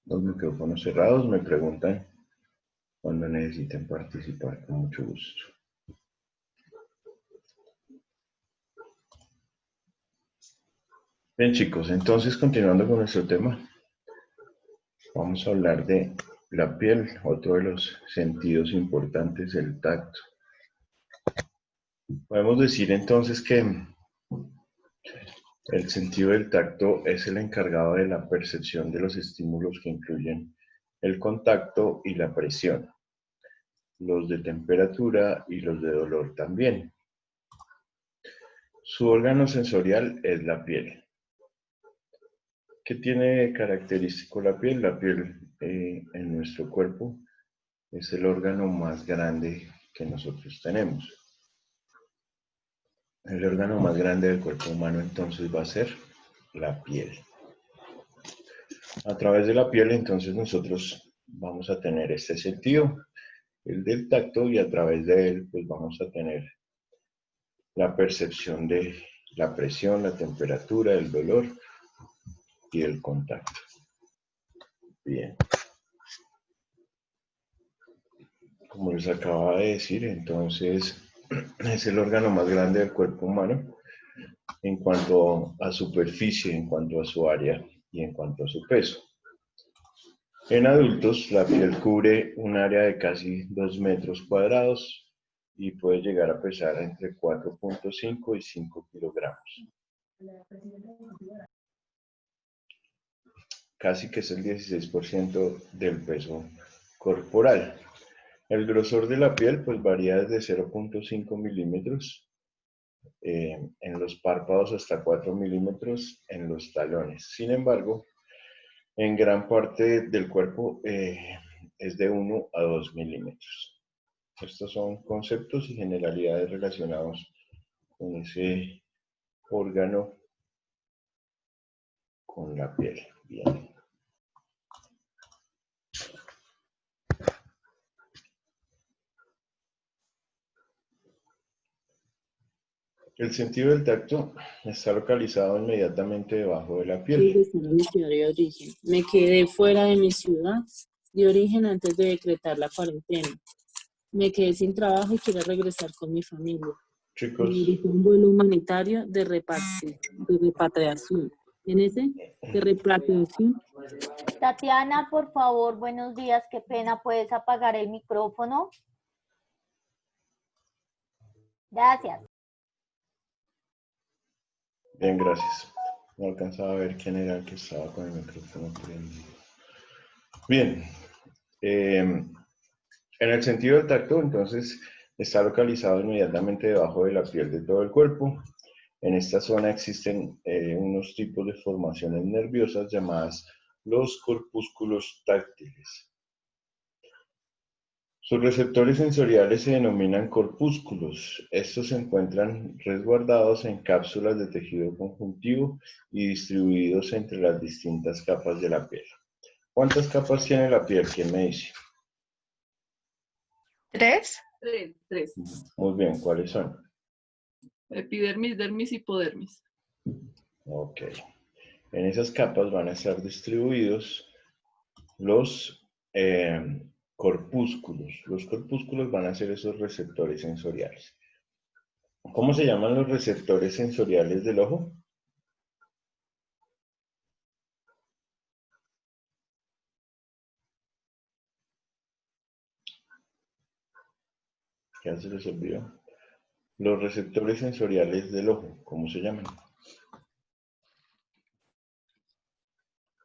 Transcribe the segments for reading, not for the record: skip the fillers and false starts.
Los micrófonos cerrados, me preguntan cuando necesiten participar, con mucho gusto. Bien, chicos, entonces continuando con nuestro tema, vamos a hablar de la piel, otro de los sentidos importantes, el tacto. Podemos decir entonces que el sentido del tacto es el encargado de la percepción de los estímulos que incluyen el contacto y la presión, los de temperatura y los de dolor también. Su órgano sensorial es la piel. ¿Qué tiene característico la piel? La piel en nuestro cuerpo es el órgano más grande que nosotros tenemos. El órgano más grande del cuerpo humano entonces va a ser la piel. A través de la piel entonces nosotros vamos a tener este sentido, el del tacto, y a través de él pues vamos a tener la percepción de la presión, la temperatura, el dolor y el contacto. Bien. Como les acababa de decir, entonces es el órgano más grande del cuerpo humano en cuanto a superficie, en cuanto a su área y en cuanto a su peso. En adultos, la piel cubre un área de casi 2 metros cuadrados y puede llegar a pesar entre 4.5 y 5 kilogramos. Casi que es el 16% del peso corporal. El grosor de la piel pues varía desde 0.5 milímetros en los párpados hasta 4 milímetros en los talones. Sin embargo, en gran parte del cuerpo es de 1 a 2 milímetros. Estos son conceptos y generalidades relacionados con ese órgano, con la piel. Bien. El sentido del tacto está localizado inmediatamente debajo de la piel. Mi ciudad de origen. Me quedé fuera de mi ciudad de origen antes de decretar la cuarentena. Me quedé sin trabajo y quiero regresar con mi familia. Chicos, Me dirigí a un vuelo humanitario de repatriación. ¿En ese? De repatriación. Tatiana, por favor, buenos días. Qué pena, ¿puedes apagar el micrófono? Gracias. bien, gracias. No alcanzaba a ver quién era el que estaba con el micrófono prendido. Bien. En el sentido del tacto, entonces, está localizado inmediatamente debajo de la piel de todo el cuerpo. En esta zona existen unos tipos de formaciones nerviosas llamadas los corpúsculos táctiles. Sus receptores sensoriales se denominan corpúsculos. Estos se encuentran resguardados en cápsulas de tejido conjuntivo y distribuidos entre las distintas capas de la piel. ¿Cuántas capas tiene la piel? ¿Quién me dice? ¿Tres? Tres. Muy bien, ¿cuáles son? Epidermis, dermis, hipodermis. Ok. En esas capas van a estar distribuidos los corpúsculos. Los corpúsculos van a ser esos receptores sensoriales. ¿Cómo se llaman los receptores sensoriales del ojo? ¿Qué se les olvidó? Los receptores sensoriales del ojo, ¿cómo se llaman?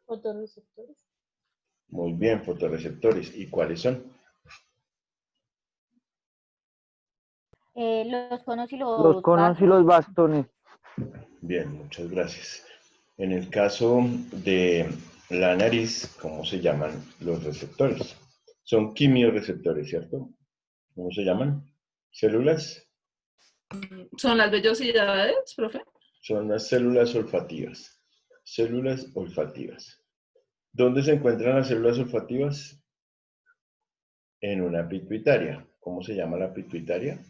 Fotorreceptores. Muy bien, fotorreceptores. ¿Y cuáles son? Los conos y Los conos y los bastones. Bien, muchas gracias. En el caso de la nariz, ¿cómo se llaman los receptores? Son quimiorreceptores, ¿cierto? ¿Cómo se llaman? ¿Células? ¿Son las vellosidades, profe? Son las células olfativas. Células olfativas. ¿Dónde se encuentran las células olfativas? En una pituitaria. ¿Cómo se llama la pituitaria?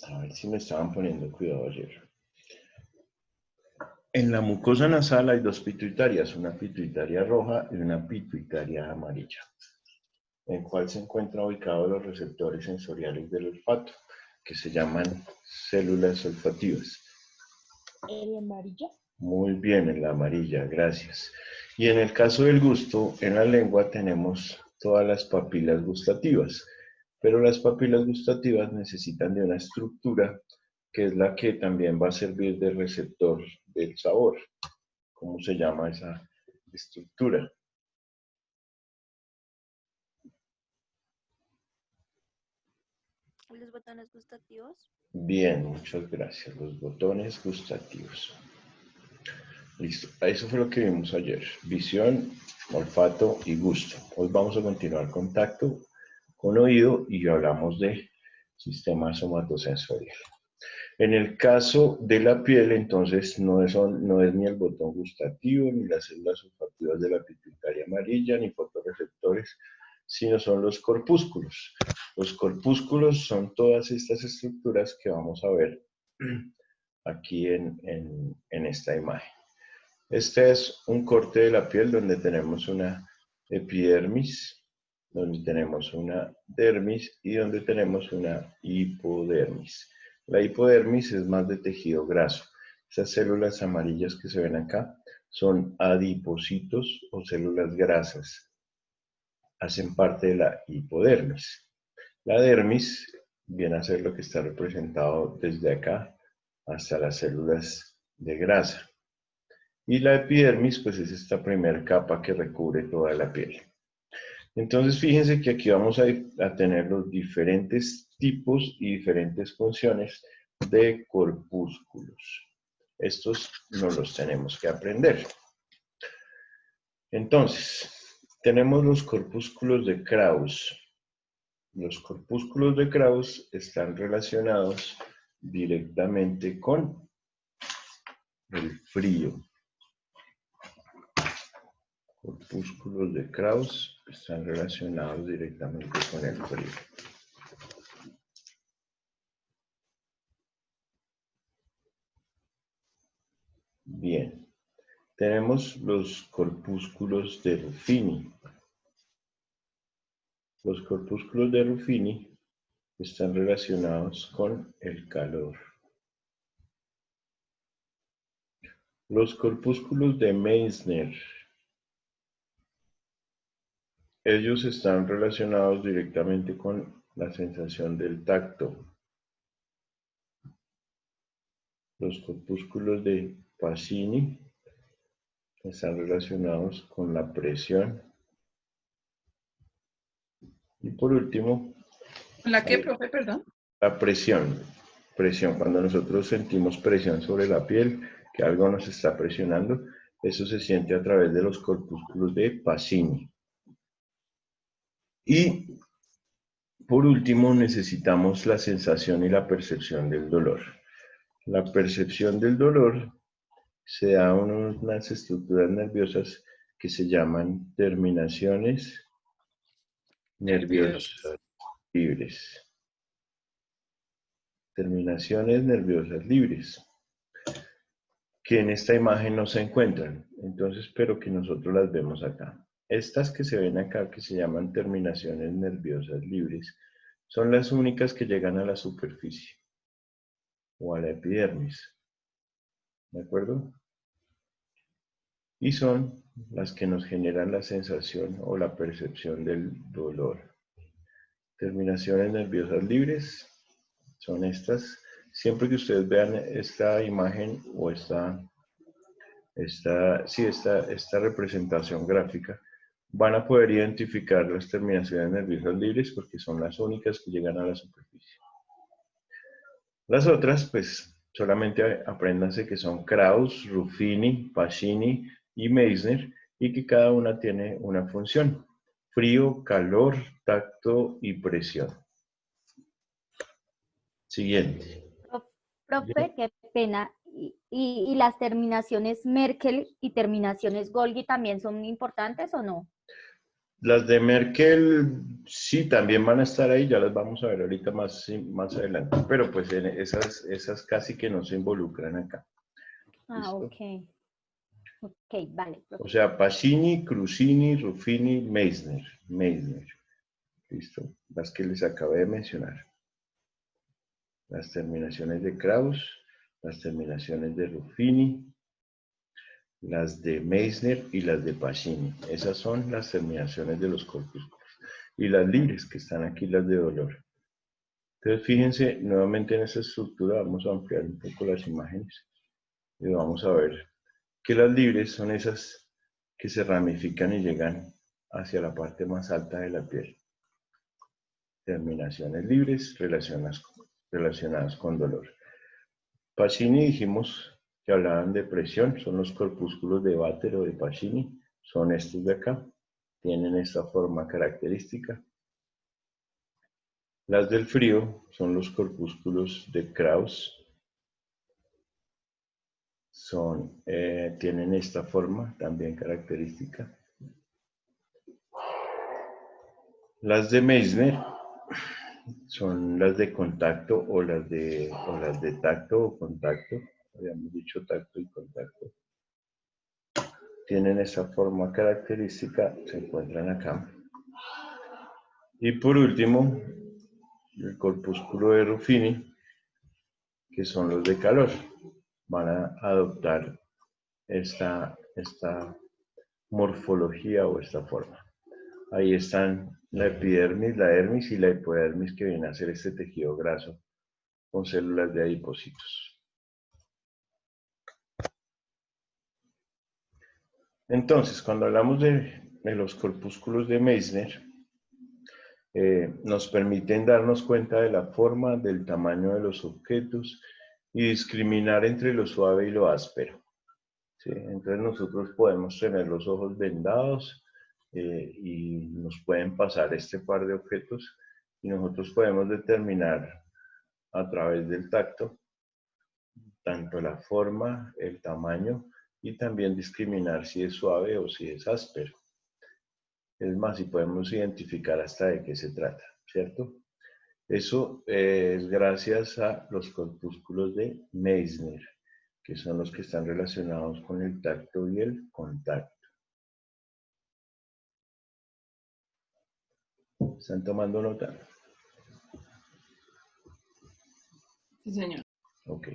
A ver si me estaban poniendo cuidado ayer. En la mucosa nasal hay dos pituitarias, una pituitaria roja y una pituitaria amarilla, en cual se encuentran ubicados los receptores sensoriales del olfato, que se llaman células olfativas. ¿El amarilla? Muy bien, en la amarilla, gracias. Y en el caso del gusto, en la lengua tenemos todas las papilas gustativas, pero las papilas gustativas necesitan de una estructura que es la que también va a servir de receptor del sabor. ¿Cómo se llama esa estructura? ¿Los botones gustativos? Bien, muchas gracias. Los botones gustativos. Listo, eso fue lo que vimos ayer. Visión, olfato y gusto. Hoy vamos a continuar con tacto, con oído y hablamos de sistema somatosensorial. En el caso de la piel, entonces, no es ni el botón gustativo, ni las células olfativas de la pituitaria amarilla, ni fotorreceptores, sino son los corpúsculos. Los corpúsculos son todas estas estructuras que vamos a ver aquí en esta imagen. Este es un corte de la piel donde tenemos una epidermis, donde tenemos una dermis y donde tenemos una hipodermis. La hipodermis es más de tejido graso. Esas células amarillas que se ven acá son adipocitos o células grasas. Hacen parte de la hipodermis. La dermis viene a ser lo que está representado desde acá hasta las células de grasa. Y la epidermis, pues es esta primera capa que recubre toda la piel. Entonces, fíjense que aquí vamos a tener los diferentes tipos y diferentes funciones de corpúsculos. Estos no los tenemos que aprender. Entonces, tenemos los corpúsculos de Krauss. Los corpúsculos de Krauss están relacionados directamente con el frío. Corpúsculos de Krauss están relacionados directamente con el frío. Bien, tenemos los corpúsculos de Ruffini. Los corpúsculos de Ruffini están relacionados con el calor. Los corpúsculos de Meissner, ellos están relacionados directamente con la sensación del tacto. Los corpúsculos de Pacini están relacionados con la presión. Y por último, ¿La qué, profe? Perdón. la presión. Presión, cuando nosotros sentimos presión sobre la piel, que algo nos está presionando, eso se siente a través de los corpúsculos de Pacini. Y por último, necesitamos la sensación y la percepción del dolor. La percepción del dolor se da unas estructuras nerviosas que se llaman terminaciones nerviosas libres. Terminaciones nerviosas libres, que en esta imagen no se encuentran. Entonces, pero que nosotros las vemos acá. Estas que se ven acá, que se llaman terminaciones nerviosas libres, son las únicas que llegan a la superficie o a la epidermis. ¿De acuerdo? Y son las que nos generan la sensación o la percepción del dolor. Terminaciones nerviosas libres son estas. Siempre que ustedes vean esta imagen o esta representación gráfica, van a poder identificar las terminaciones nerviosas libres porque son las únicas que llegan a la superficie. Las otras, pues, solamente apréndanse que son Krauss, Ruffini, Pacini y Meissner y que cada una tiene una función: frío, calor, tacto y presión. Siguiente. Profe, qué pena. ¿Y las terminaciones Merkel y terminaciones Golgi también son importantes o no? Las de Merkel sí también van a estar ahí, ya las vamos a ver ahorita más adelante, pero pues esas casi que no se involucran acá. Ah, ¿Listo? ok. Ok, vale, O profe. sea, Pacini, Crusini, Ruffini, Meissner. ¿Listo? Las que les acabé de mencionar. Las terminaciones de Krauss, las terminaciones de Ruffini, las de Meissner y las de Pacini. Esas son las terminaciones de los corpúsculos. Y las libres, que están aquí, las de dolor. Entonces, fíjense, nuevamente en esta estructura vamos a ampliar un poco las imágenes y vamos a ver que las libres son esas que se ramifican y llegan hacia la parte más alta de la piel. Terminaciones libres relacionadas con dolor. Pacini dijimos que hablaban de presión, son los corpúsculos de Vater o de Pacini, son estos de acá, tienen esta forma característica. Las del frío son los corpúsculos de Krauss, tienen esta forma también característica. Las de Meissner son las de contacto o las de tacto o contacto, habíamos dicho tacto y contacto. Tienen esa forma característica, se encuentran acá. Y por último, el corpúsculo de Ruffini, que son los de calor, van a adoptar esta morfología o esta forma. Ahí están la epidermis, la dermis y la hipodermis, que viene a ser este tejido graso con células de adipocitos. Entonces, cuando hablamos de los corpúsculos de Meissner, nos permiten darnos cuenta de la forma, del tamaño de los objetos y discriminar entre lo suave y lo áspero. ¿Sí? Entonces nosotros podemos tener los ojos vendados y nos pueden pasar este par de objetos y nosotros podemos determinar a través del tacto tanto la forma, el tamaño y también discriminar si es suave o si es áspero. Es más, si podemos identificar hasta de qué se trata, ¿cierto? Eso es gracias a los corpúsculos de Meissner, que son los que están relacionados con el tacto y el contacto. ¿Están tomando nota? Sí, señor. Ok.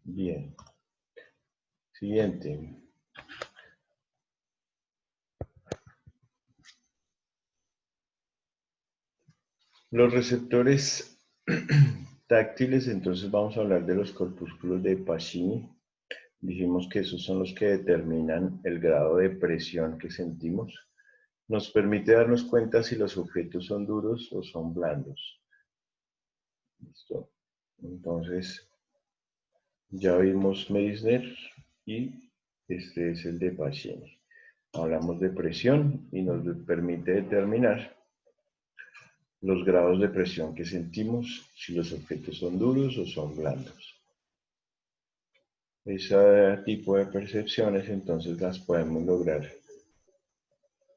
Bien. Siguiente. Los receptores táctiles, entonces vamos a hablar de los corpúsculos de Pacini. Dijimos que esos son los que determinan el grado de presión que sentimos. Nos permite darnos cuenta si los objetos son duros o son blandos. ¿Listo? Entonces, ya vimos Meissner y este es el de Pacini. Hablamos de presión y nos permite determinar los grados de presión que sentimos, si los objetos son duros o son blandos. Ese tipo de percepciones entonces las podemos lograr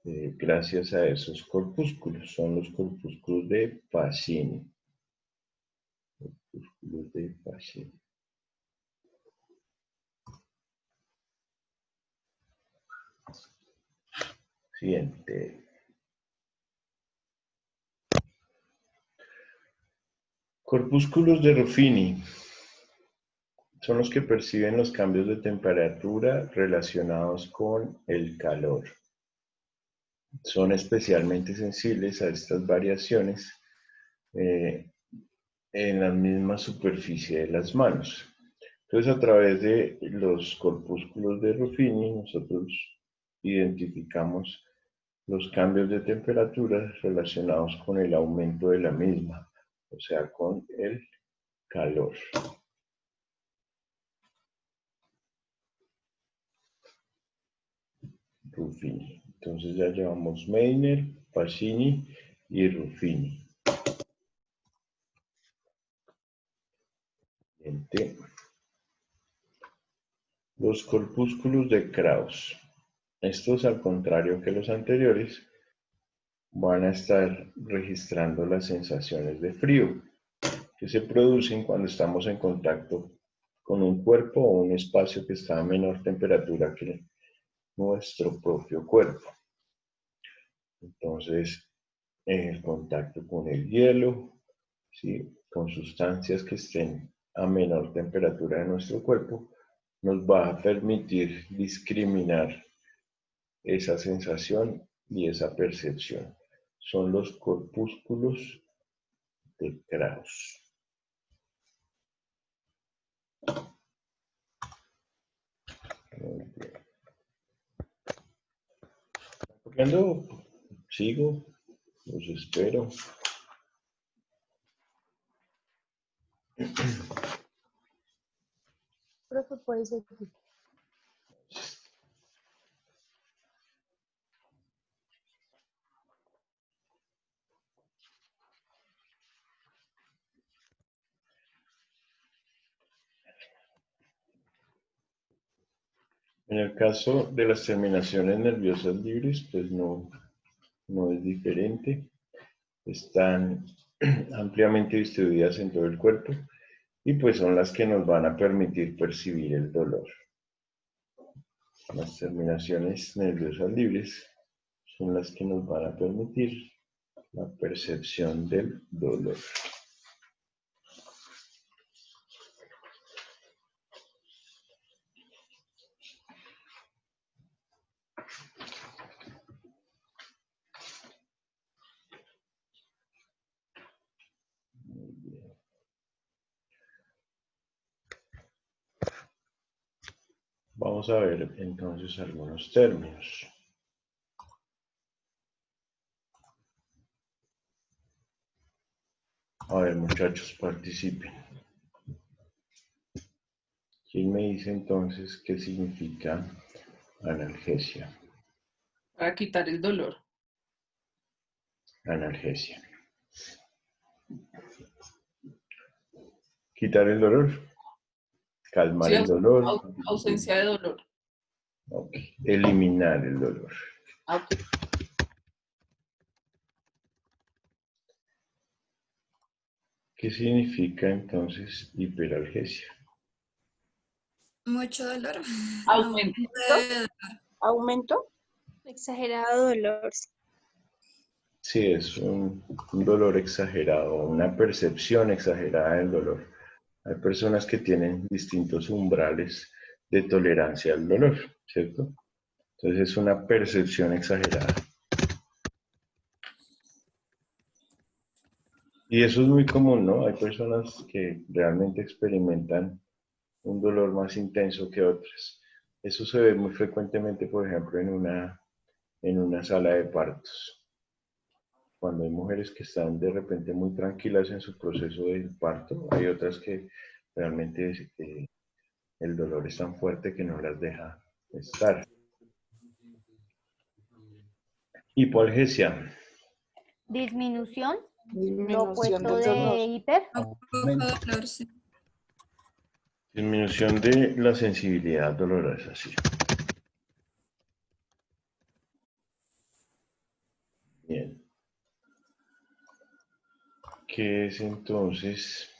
gracias a esos corpúsculos. Son los corpúsculos de Pacini. Corpúsculos de Pacini. Siguiente. Corpúsculos de Ruffini son los que perciben los cambios de temperatura relacionados con el calor. Son especialmente sensibles a estas variaciones en la misma superficie de las manos. Entonces, a través de los corpúsculos de Ruffini, nosotros identificamos los cambios de temperatura relacionados con el aumento de la misma, o sea, con el calor. Ruffini. Entonces ya llevamos Meiner, Pacini y Ruffini. Siguiente. Los corpúsculos de Krauss. Estos, al contrario que los anteriores, van a estar registrando las sensaciones de frío que se producen cuando estamos en contacto con un cuerpo o un espacio que está a menor temperatura que nuestro propio cuerpo. Entonces, en el contacto con el hielo, ¿sí?, con sustancias que estén a menor temperatura de nuestro cuerpo, nos va a permitir discriminar esa sensación y esa percepción. Son los corpúsculos de Krauss. Corriendo, sigo, los espero. Profe, puede seguir. En el caso de las terminaciones nerviosas libres, pues no es diferente. Están ampliamente distribuidas en todo el cuerpo y pues son las que nos van a permitir percibir el dolor. Las terminaciones nerviosas libres son las que nos van a permitir la percepción del dolor. Vamos a ver entonces algunos términos. A ver, muchachos, participen. ¿Quién me dice entonces qué significa analgesia? Para quitar el dolor. Analgesia. Quitar el dolor. Calmar Sí, el dolor. ausencia de dolor. Ok. Eliminar el dolor. Ok. ¿Qué significa entonces hiperalgesia? Mucho dolor. Aumento. ¿Aumento? Exagerado dolor. Sí, es un dolor exagerado, una percepción exagerada del dolor. Hay personas que tienen distintos umbrales de tolerancia al dolor, ¿cierto? Entonces es una percepción exagerada. Y eso es muy común, ¿no? Hay personas que realmente experimentan un dolor más intenso que otras. Eso se ve muy frecuentemente, por ejemplo, en una sala de partos. Cuando hay mujeres que están de repente muy tranquilas en su proceso de parto, hay otras que realmente el dolor es tan fuerte que no las deja estar. Hipoalgesia. Disminución, lo Disminución opuesto del dolor. de hiper. Poco dolor, sí. Disminución de la sensibilidad dolorosa, sí. Bien. ¿Qué es entonces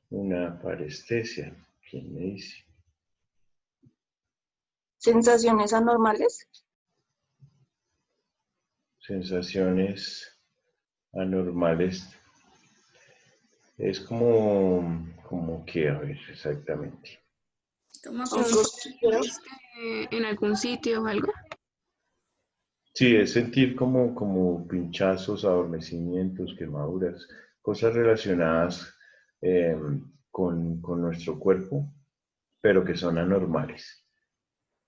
una parestesia? ¿Quién me dice? ¿Sensaciones anormales? Sensaciones anormales. Es como que, a ver, exactamente. Como que ¿Cosquilleos? En algún sitio o algo. Sí, es sentir como pinchazos, adormecimientos, quemaduras, cosas relacionadas con nuestro cuerpo, pero que son anormales.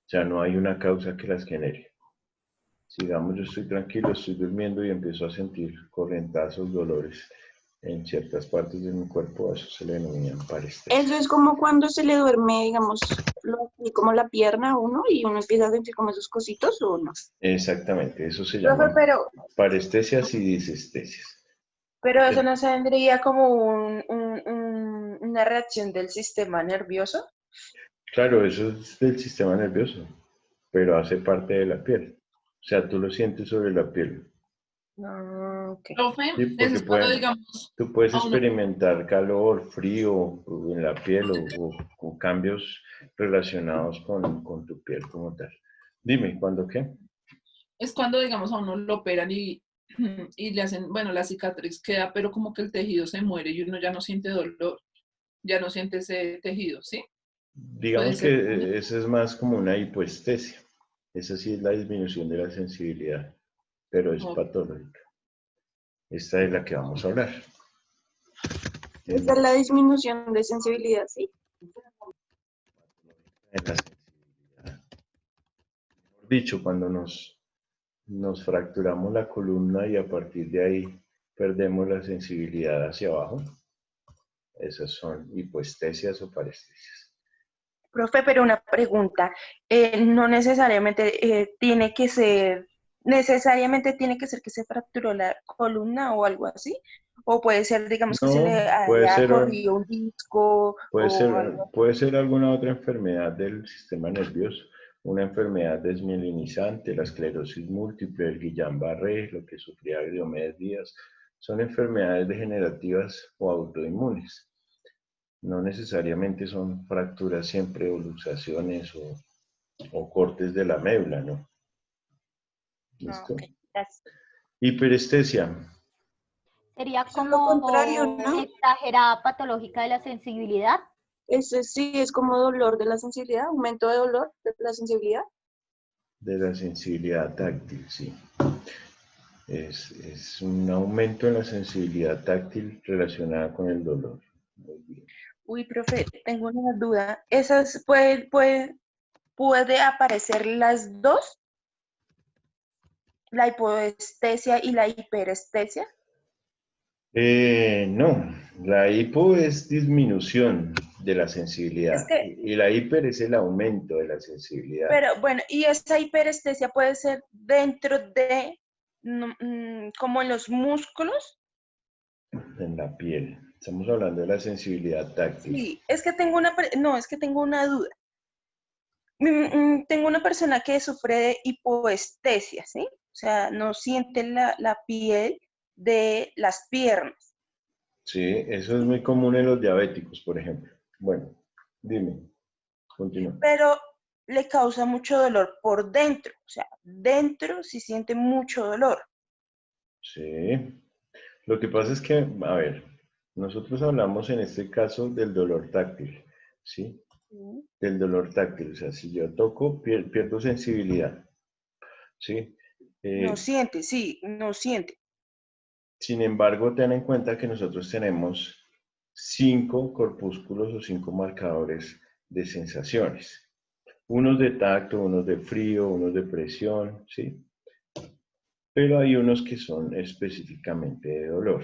O sea, no hay una causa que las genere. Si digamos, yo estoy tranquilo, estoy durmiendo y empiezo a sentir corrientazos, dolores. En ciertas partes de mi cuerpo a eso se le denomina parestesia. Eso es como cuando se le duerme, digamos, como la pierna a uno y uno empieza a sentir como esos cositos o no. Exactamente, eso se Profe, llama pero parestesias y disestesias. eso no tendría como una reacción del sistema nervioso. Claro, eso es del sistema nervioso, pero hace parte de la piel. O sea, tú lo sientes sobre la piel. Ah, ok. Profe, Sí, eso porque es cuando, digamos, tú puedes a uno, experimentar calor, frío en la piel o cambios relacionados con tu piel como tal. Dime, ¿cuándo qué? es cuando, digamos, a uno lo operan y le hacen, bueno, la cicatriz queda, pero como que el tejido se muere y uno ya no siente dolor, ya no siente ese tejido, ¿sí? Puede Digamos ser. que eso es más como una hipoestesia. Esa sí es la disminución de la sensibilidad, pero es Ok. patológica. Esta es la que vamos a hablar. Esa es la disminución de sensibilidad, ¿sí? En la sensibilidad. Mejor dicho, cuando nos fracturamos la columna y a partir de ahí perdemos la sensibilidad hacia abajo, esas son hipoestesias o parestesias. Profe, pero una pregunta, no necesariamente tiene que ser que se fracturó la columna o algo así, o puede ser, digamos, que se le No, haya corrido un disco o algo así. puede ser alguna otra enfermedad del sistema nervioso, una enfermedad desmielinizante, la esclerosis múltiple, el Guillain-Barré, lo que sufría Diomedes Díaz, son enfermedades degenerativas o autoinmunes. No necesariamente son fracturas siempre o luxaciones o cortes de la médula, ¿no? Ah, ¿Listo? ok, gracias. Hiperestesia. Sería Eso es lo contrario, como ¿no? exagerada patológica de la sensibilidad. Ese sí es como dolor de la sensibilidad, aumento de dolor de la sensibilidad. De la sensibilidad táctil, sí. Es un aumento en la sensibilidad táctil relacionada con el dolor. Muy bien. Uy, profe, tengo una duda. ¿Puede aparecer las dos? ¿La hipoestesia y la hiperestesia? No, la hipo es disminución de la sensibilidad Es que, y la hiper es el aumento de la sensibilidad pero bueno, y esa hiperestesia puede ser dentro de, como en los músculos. en la piel. Estamos hablando de la sensibilidad táctil. Sí, es que tengo una duda. Tengo una persona que sufre de hipoestesia, ¿sí? O sea, no siente la piel de las piernas, Sí, eso es ¿sí? muy común en los diabéticos, por ejemplo. Bueno, dime, continúa. Pero le causa mucho dolor por dentro, o sea, dentro sí siente mucho dolor. Sí, lo que pasa es que, a ver, nosotros hablamos en este caso del dolor táctil, ¿sí? Sí. Del dolor táctil, o sea, si yo toco, pierdo sensibilidad, ¿sí? No Eh, siente, sí, no siente. Sin embargo, ten en cuenta que nosotros tenemos 5 corpúsculos o 5 marcadores de sensaciones. Unos de tacto, unos de frío, unos de presión, ¿sí? Pero hay unos que son específicamente de dolor.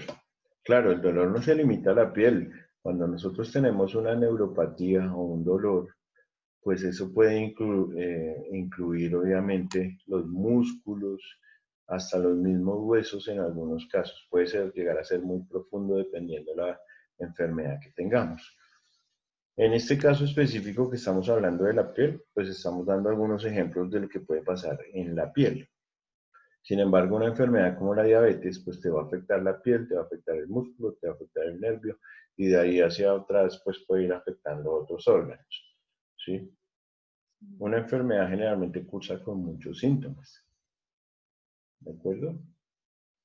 Claro, el dolor no se limita a la piel. Cuando nosotros tenemos una neuropatía o un dolor, pues eso puede incluir obviamente los músculos, hasta los mismos huesos en algunos casos. Puede llegar a ser muy profundo dependiendo de la enfermedad que tengamos. En este caso específico que estamos hablando de la piel, pues estamos dando algunos ejemplos de lo que puede pasar en la piel. Sin embargo, una enfermedad como la diabetes, pues te va a afectar la piel, te va a afectar el músculo, te va a afectar el nervio, y de ahí hacia atrás, pues puede ir afectando otros órganos, ¿sí? Una enfermedad generalmente cursa con muchos síntomas, ¿de acuerdo?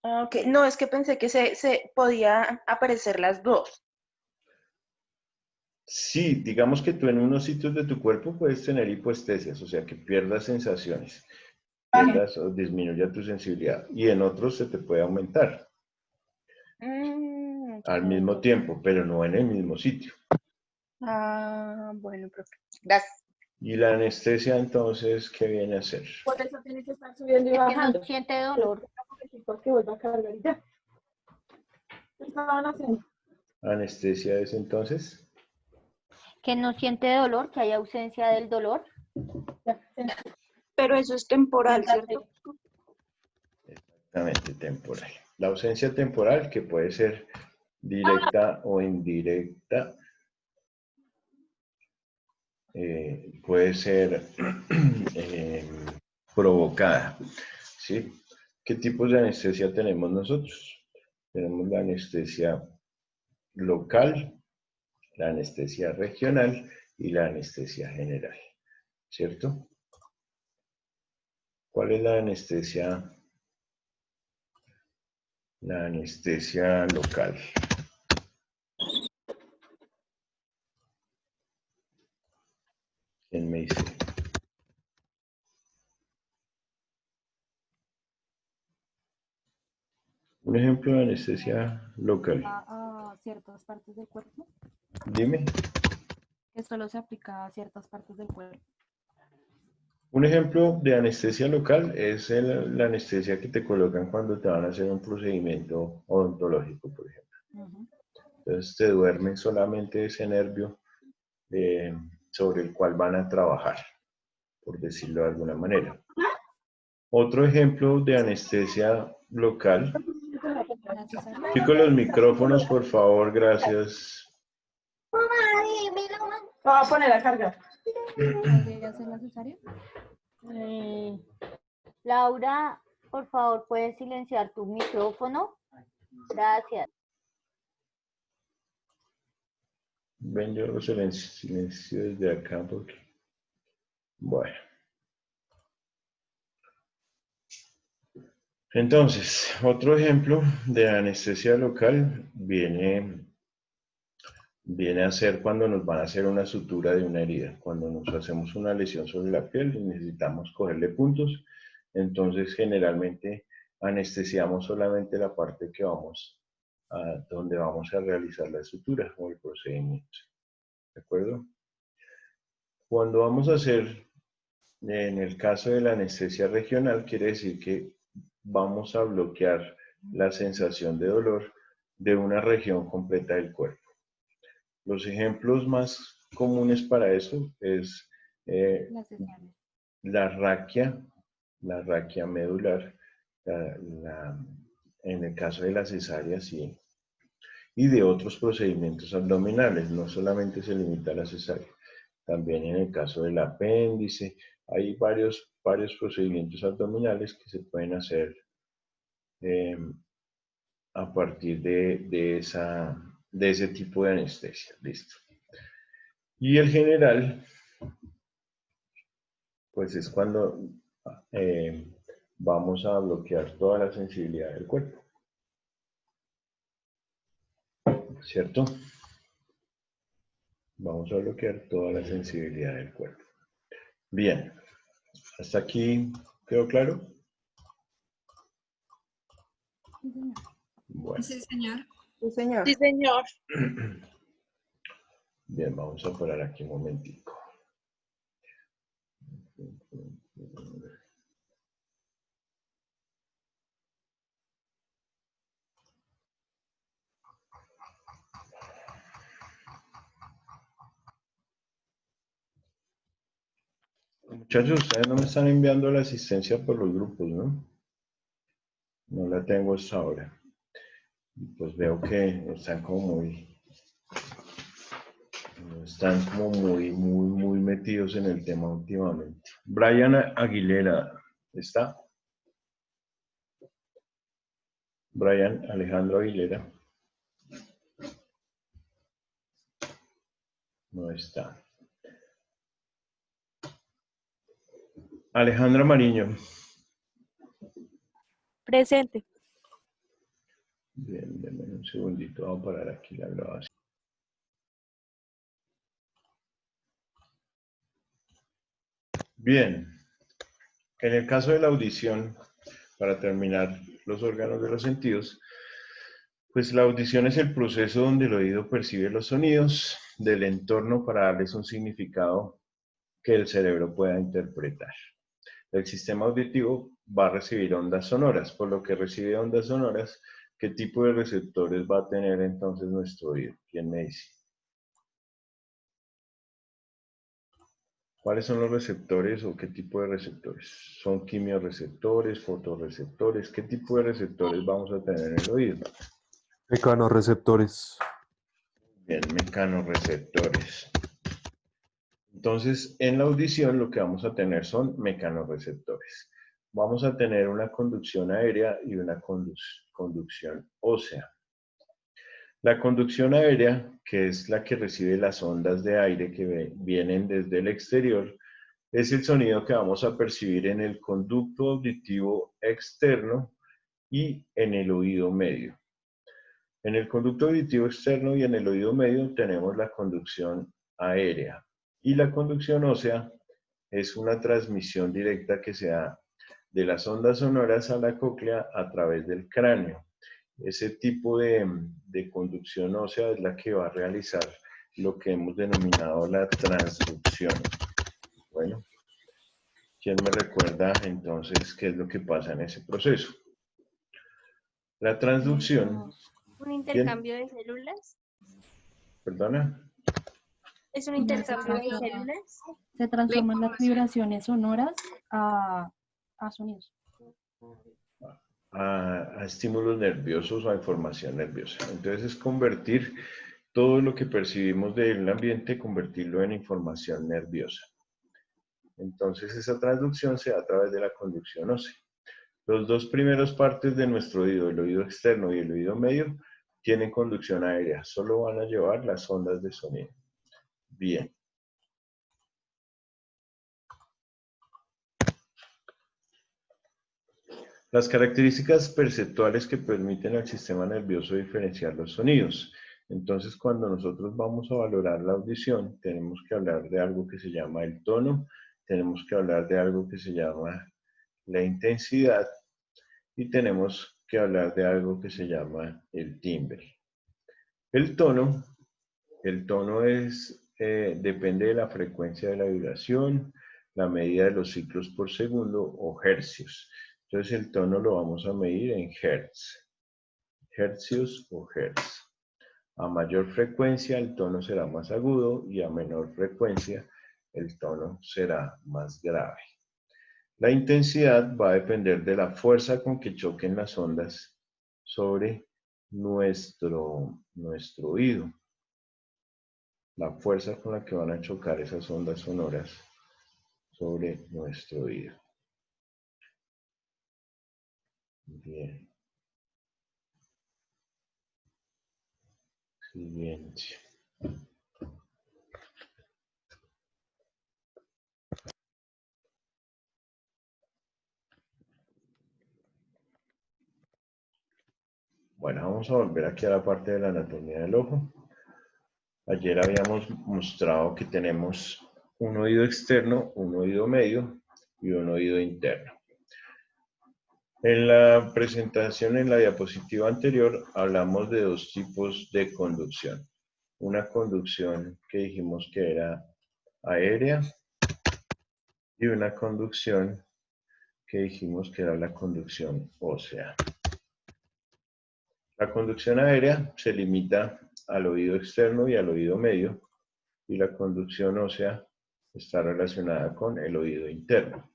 Ok, no, es que pensé que se podía aparecer las dos. Sí, digamos que tú en unos sitios de tu cuerpo puedes tener hipoestesias, o sea, que pierdas sensaciones, pierdas o disminuya tu sensibilidad, y en otros se te puede aumentar al mismo Ok. tiempo, pero no en el mismo sitio. Ah, bueno, profe. Gracias. Y la anestesia, entonces, ¿qué viene a ser? Por eso tiene que estar subiendo y Es que no bajando. siente dolor. Porque vuelva a cargar y ya. Anestesia es entonces. Que no siente dolor, que hay ausencia del dolor. Pero eso es temporal, ¿cierto? Exactamente, temporal. La ausencia temporal, que puede ser directa o indirecta, puede ser provocada, ¿sí? ¿Qué tipos de anestesia tenemos nosotros? Tenemos la anestesia local, la anestesia regional y la anestesia general, ¿cierto? ¿Cuál es la anestesia? La anestesia local. ¿Quién me dice? Un ejemplo de anestesia local. A ciertas partes del cuerpo, Dime. que solo se aplica a ciertas partes del cuerpo. Un ejemplo de anestesia local es la anestesia que te colocan cuando te van a hacer un procedimiento odontológico, por ejemplo. Entonces te duermen solamente ese nervio sobre el cual van a trabajar, por decirlo de alguna manera. Otro ejemplo de anestesia local. Chicos, los micrófonos, por favor, gracias. Lo voy a poner a cargar. ¿Podría ser la cesárea? Laura, por favor, ¿puedes silenciar tu micrófono? Gracias. Ven, yo lo silencio desde acá porque... Bueno. Entonces, otro ejemplo de anestesia local viene a ser cuando nos van a hacer una sutura de una herida. Cuando nos hacemos una lesión sobre la piel y necesitamos cogerle puntos, entonces generalmente anestesiamos solamente la parte que donde vamos a realizar la sutura o el procedimiento. ¿De acuerdo? Cuando vamos a hacer, en el caso de la anestesia regional, quiere decir que vamos a bloquear la sensación de dolor de una región completa del cuerpo. Los ejemplos más comunes para eso es la raquia medular, en el caso de la cesárea, sí, y de otros procedimientos abdominales, no solamente se limita a la cesárea, también en el caso del apéndice, hay varios procedimientos abdominales que se pueden hacer a partir de ese tipo de anestesia. Listo. Y el general, pues es cuando vamos a bloquear toda la sensibilidad del cuerpo. ¿Cierto? Vamos a bloquear toda la sensibilidad del cuerpo. Bien. ¿Hasta aquí quedó claro? Bueno. Sí, señor. Sí, señor. Sí, señor. Bien, vamos a parar aquí un momentico. Muchachos, ustedes no me están enviando la asistencia por los grupos, ¿no? No la tengo hasta ahora. Pues veo que están como muy metidos en el tema últimamente. Brian Aguilera, ¿está? Brian Alejandro Aguilera. No está. Alejandra Mariño. Presente. Bien, denme un segundito, vamos a parar aquí la grabación. Bien, en el caso de la audición, para terminar los órganos de los sentidos, pues la audición es el proceso donde el oído percibe los sonidos del entorno para darles un significado que el cerebro pueda interpretar. El sistema auditivo va a recibir ondas sonoras, por lo que recibe ondas sonoras ¿Qué tipo de receptores va a tener entonces nuestro oído? ¿Quién me dice? ¿Cuáles son los receptores o qué tipo de receptores? ¿Son quimiorreceptores, fotorreceptores? ¿Qué tipo de receptores vamos a tener en el oído? Mecanorreceptores. Bien, mecanorreceptores. Entonces, en la audición lo que vamos a tener son mecanorreceptores. Vamos a tener una conducción aérea y una conducción ósea. La conducción aérea, que es la que recibe las ondas de aire que vienen desde el exterior, es el sonido que vamos a percibir en el conducto auditivo externo y en el oído medio. En el conducto auditivo externo y en el oído medio tenemos la conducción aérea. Y la conducción ósea es una transmisión directa que se da de las ondas sonoras a la cóclea a través del cráneo. Ese tipo de conducción ósea es la que va a realizar lo que hemos denominado la transducción. Bueno, ¿quién me recuerda entonces qué es lo que pasa en ese proceso? La transducción. ¿Un intercambio de células? ¿Perdona? ¿Es un intercambio de células? Se transforman las vibraciones sonoras a sonidos. A estímulos nerviosos o a información nerviosa. Entonces es convertir todo lo que percibimos del ambiente, convertirlo en información nerviosa. Entonces esa transducción se da a través de la conducción ósea. Los dos primeros partes de nuestro oído, el oído externo y el oído medio, tienen conducción aérea, solo van a llevar las ondas de sonido. Bien. Las características perceptuales que permiten al sistema nervioso diferenciar los sonidos. Entonces, cuando nosotros vamos a valorar la audición, tenemos que hablar de algo que se llama el tono, tenemos que hablar de algo que se llama la intensidad y tenemos que hablar de algo que se llama el timbre. El tono depende de la frecuencia de la vibración, la medida de los ciclos por segundo o hercios. Entonces el tono lo vamos a medir en hertz, hercios o hertz. A mayor frecuencia el tono será más agudo y a menor frecuencia el tono será más grave. La intensidad va a depender de la fuerza con que choquen las ondas sobre nuestro oído. La fuerza con la que van a chocar esas ondas sonoras sobre nuestro oído. Bien. Siguiente. Bueno, vamos a volver aquí a la parte de la anatomía del ojo. Ayer habíamos mostrado que tenemos un oído externo, un oído medio y un oído interno. En la presentación, en la diapositiva anterior, hablamos de dos tipos de conducción. Una conducción que dijimos que era aérea y una conducción que dijimos que era la conducción ósea. La conducción aérea se limita al oído externo y al oído medio, y la conducción ósea está relacionada con el oído interno.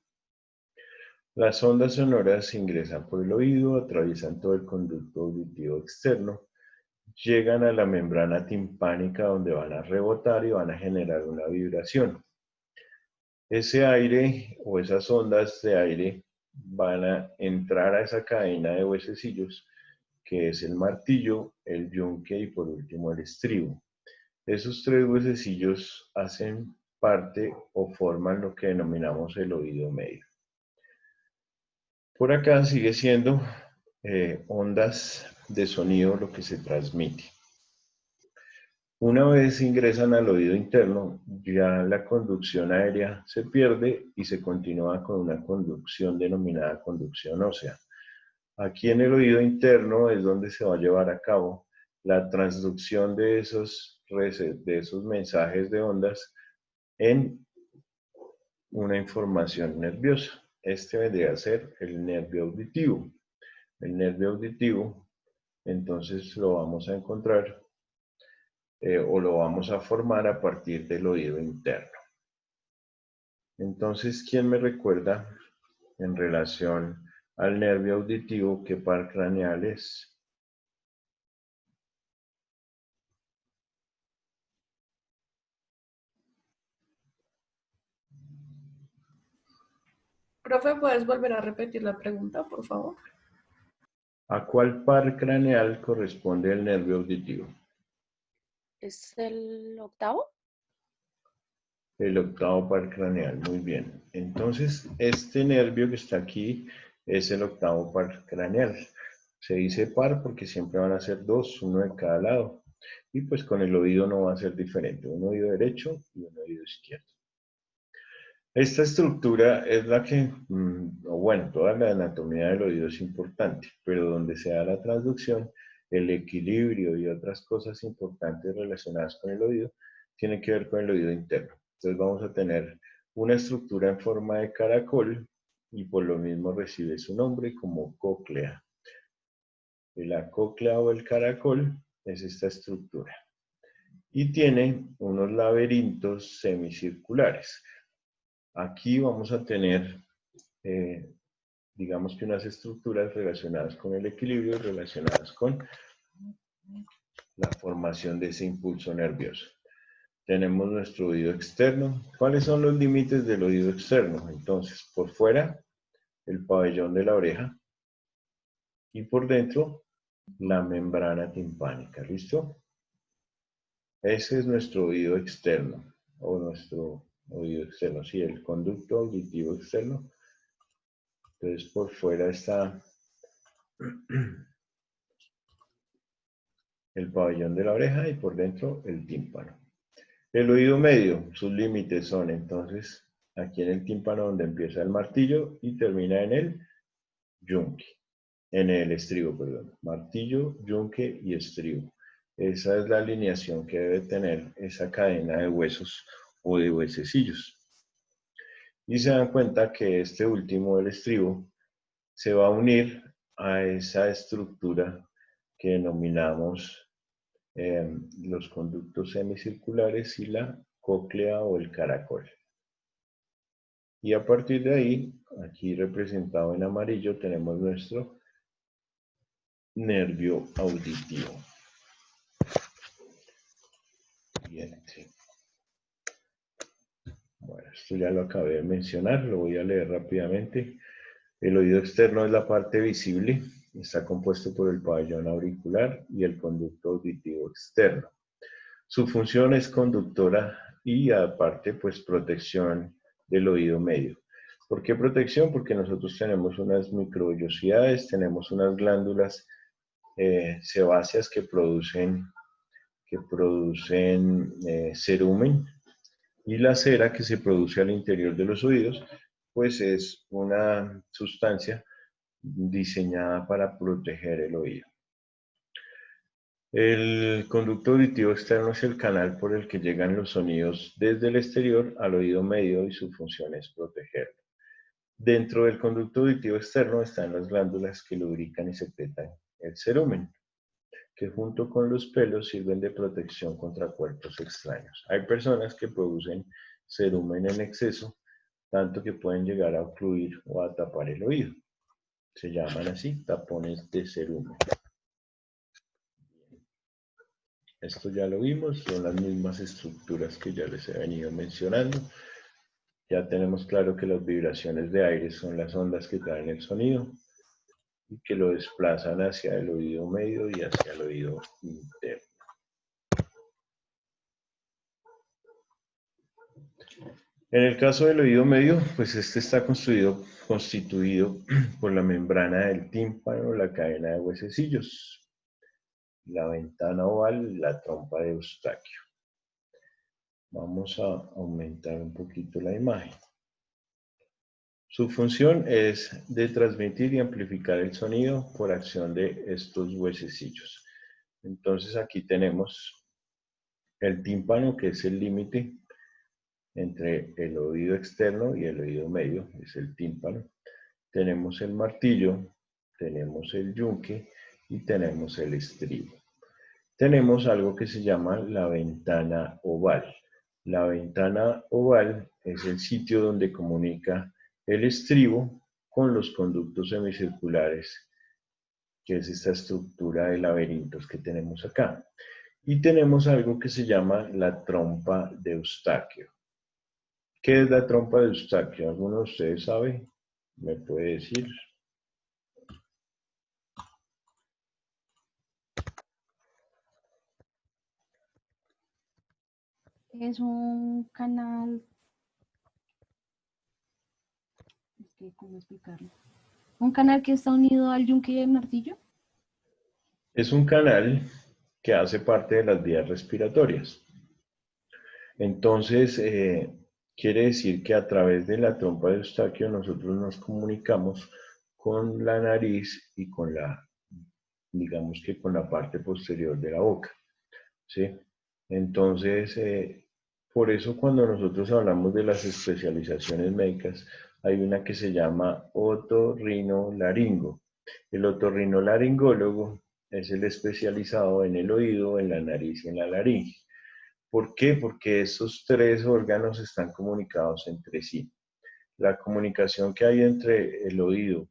Las ondas sonoras ingresan por el oído, atraviesan todo el conducto auditivo externo, llegan a la membrana timpánica donde van a rebotar y van a generar una vibración. Ese aire o esas ondas de aire van a entrar a esa cadena de huesecillos que es el martillo, el yunque y por último el estribo. Esos tres huesecillos hacen parte o forman lo que denominamos el oído medio. Por acá sigue siendo ondas de sonido lo que se transmite. Una vez ingresan al oído interno, ya la conducción aérea se pierde y se continúa con una conducción denominada conducción ósea. Aquí en el oído interno es donde se va a llevar a cabo la transducción de esos mensajes de ondas en una información nerviosa. Este vendría a ser el nervio auditivo. El nervio auditivo entonces lo vamos a encontrar o lo vamos a formar a partir del oído interno. Entonces, ¿quién me recuerda en relación al nervio auditivo qué par craneal es? Profe, ¿puedes volver a repetir la pregunta, por favor? ¿A cuál par craneal corresponde el nervio auditivo? ¿Es el octavo? El octavo par craneal, muy bien. Entonces, este nervio que está aquí es el octavo par craneal. Se dice par porque siempre van a ser dos, uno de cada lado. Y pues con el oído no va a ser diferente, un oído derecho y un oído izquierdo. Esta estructura es la que, bueno, toda la anatomía del oído es importante, pero donde se da la transducción, el equilibrio y otras cosas importantes relacionadas con el oído, tienen que ver con el oído interno. Entonces vamos a tener una estructura en forma de caracol y por lo mismo recibe su nombre como cóclea. La cóclea o el caracol es esta estructura. Y tiene unos laberintos semicirculares. Aquí vamos a tener, digamos que unas estructuras relacionadas con el equilibrio, relacionadas con la formación de ese impulso nervioso. Tenemos nuestro oído externo. ¿Cuáles son los límites del oído externo? Entonces, por fuera, el pabellón de la oreja y por dentro, la membrana timpánica. ¿Listo? Ese es nuestro oído externo, o nuestro oído externo, sí, el conducto auditivo externo. Entonces, por fuera está el pabellón de la oreja y por dentro el tímpano. El oído medio, sus límites son entonces aquí en el tímpano donde empieza el martillo y termina en el yunque, en el estribo, perdón. Martillo, yunque y estribo. Esa es la alineación que debe tener esa cadena de huesos o de huesecillos. Y se dan cuenta que este último, el estribo, se va a unir a esa estructura que denominamos los conductos semicirculares y la cóclea o el caracol. Y a partir de ahí, aquí representado en amarillo, tenemos nuestro nervio auditivo. Bien, sí. Bueno, esto ya lo acabé de mencionar, lo voy a leer rápidamente. El oído externo es la parte visible, está compuesto por el pabellón auricular y el conducto auditivo externo. Su función es conductora y aparte pues protección del oído medio. ¿Por qué protección? Porque nosotros tenemos unas microvellosidades, tenemos unas glándulas sebáceas que producen cerumen, y la cera que se produce al interior de los oídos pues es una sustancia diseñada para proteger el oído. El conducto auditivo externo es el canal por el que llegan los sonidos desde el exterior al oído medio y su función es protegerlo. Dentro del conducto auditivo externo están las glándulas que lubrican y secretan el cerumen, que junto con los pelos sirven de protección contra cuerpos extraños. Hay personas que producen cerumen en exceso, tanto que pueden llegar a ocluir o a tapar el oído. Se llaman así, tapones de cerumen. Esto ya lo vimos, son las mismas estructuras que ya les he venido mencionando. Ya tenemos claro que las vibraciones de aire son las ondas que traen el sonido y que lo desplazan hacia el oído medio y hacia el oído interno. En el caso del oído medio, pues este está constituido por la membrana del tímpano, la cadena de huesecillos, la ventana oval y la trompa de Eustaquio. Vamos a aumentar un poquito la imagen. Su función es de transmitir y amplificar el sonido por acción de estos huesecillos. Entonces aquí tenemos el tímpano, que es el límite entre el oído externo y el oído medio, es el tímpano. Tenemos el martillo, tenemos el yunque y tenemos el estribo. Tenemos algo que se llama la ventana oval. La ventana oval es el sitio donde comunica el estribo con los conductos semicirculares, que es esta estructura de laberintos que tenemos acá. Y tenemos algo que se llama la trompa de Eustaquio. ¿Qué es la trompa de Eustaquio? ¿Alguno de ustedes sabe? ¿Me puede decir? Es un canal, ¿cómo explicarlo? Un canal que está unido al yunque y al martillo. Es un canal que hace parte de las vías respiratorias. Entonces, quiere decir que a través de la trompa de Eustaquio nosotros nos comunicamos con la nariz y con la, digamos que con la parte posterior de la boca, ¿sí? Entonces, por eso cuando nosotros hablamos de las especializaciones médicas, hay una que se llama otorrinolaringo. El otorrinolaringólogo es el especializado en el oído, en la nariz y en la laringe. ¿Por qué? Porque esos tres órganos están comunicados entre sí. La comunicación que hay entre el oído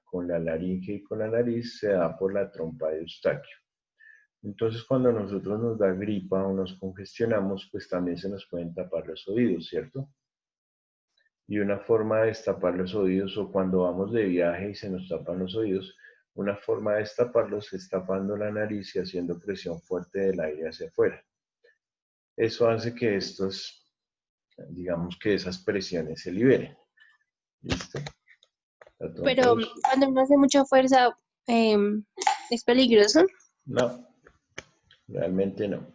con la laringe y con la nariz se da por la trompa de Eustaquio. Entonces, cuando a nosotros nos da gripa o nos congestionamos, pues también se nos pueden tapar los oídos, ¿cierto? Y una forma de destapar los oídos, o cuando vamos de viaje y se nos tapan los oídos, una forma de destaparlos es tapando la nariz y haciendo presión fuerte del aire hacia afuera. Eso hace que estos, digamos que esas presiones se liberen. ¿Listo? Pero cuando uno hace mucha fuerza, ¿es peligroso? No, realmente no.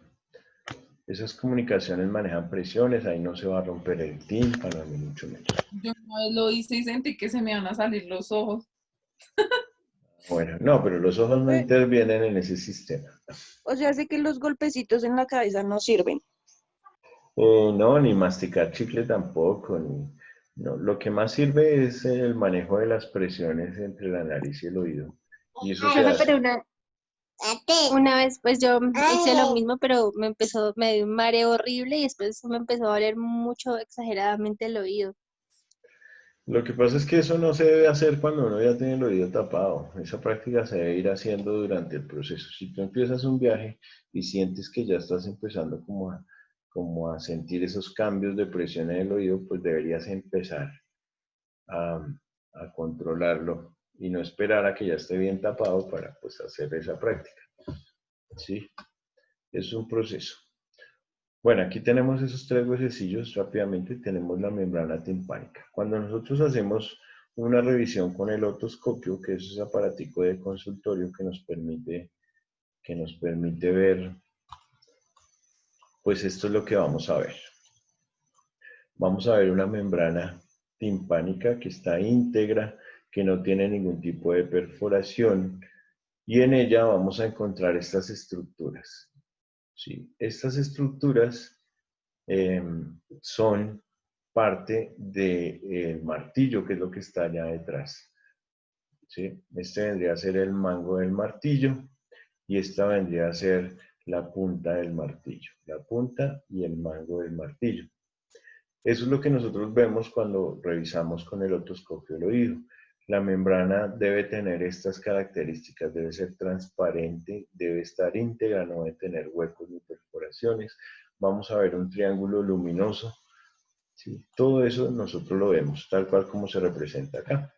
Esas comunicaciones manejan presiones, ahí no se va a romper el tímpano, ni mucho menos. Yo una vez lo hice y sentí que se me van a salir los ojos. Bueno, no, pero los ojos no intervienen en ese sistema. O sea, sé que los golpecitos en la cabeza no sirven. No, ni masticar chicle tampoco. No. Lo que más sirve es el manejo de las presiones entre la nariz y el oído. Y eso se hace. Pero una vez pues yo hice lo mismo, pero me dio un mareo horrible y después me empezó a doler mucho, exageradamente el oído. Lo que pasa es que eso no se debe hacer cuando uno ya tiene el oído tapado. Esa práctica se debe ir haciendo durante el proceso. Si tú empiezas un viaje y sientes que ya estás empezando como a sentir esos cambios de presión en el oído, pues deberías empezar a controlarlo y no esperar a que ya esté bien tapado para pues hacer esa práctica. ¿Sí? Es un proceso. Bueno, aquí tenemos esos tres huesecillos. Rápidamente tenemos la membrana timpánica. Cuando nosotros hacemos una revisión con el otoscopio, que es ese aparatico de consultorio que nos permite ver, pues esto es lo que vamos a ver. Vamos a ver una membrana timpánica que está íntegra, que no tiene ningún tipo de perforación, y en ella vamos a encontrar estas estructuras. ¿Sí? Estas estructuras son parte del martillo, que es lo que está allá detrás. ¿Sí? Este vendría a ser el mango del martillo y esta vendría a ser la punta del martillo. La punta y el mango del martillo. Eso es lo que nosotros vemos cuando revisamos con el otoscopio el oído. La membrana debe tener estas características, debe ser transparente, debe estar íntegra, no debe tener huecos ni perforaciones. Vamos a ver un triángulo luminoso. ¿Sí? Todo eso nosotros lo vemos, tal cual como se representa acá.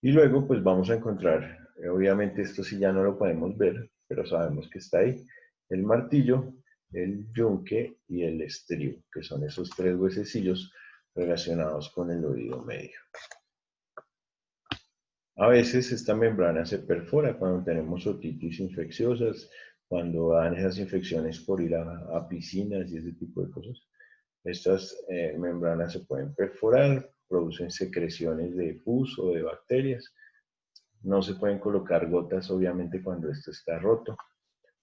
Y luego pues vamos a encontrar, obviamente esto sí ya no lo podemos ver, pero sabemos que está ahí, el martillo, el yunque y el estribo, que son esos tres huesecillos relacionados con el oído medio. A veces esta membrana se perfora cuando tenemos otitis infecciosas, cuando dan esas infecciones por ir a piscinas y ese tipo de cosas. Estas membranas se pueden perforar, producen secreciones de pus o de bacterias. No se pueden colocar gotas, obviamente, cuando esto está roto.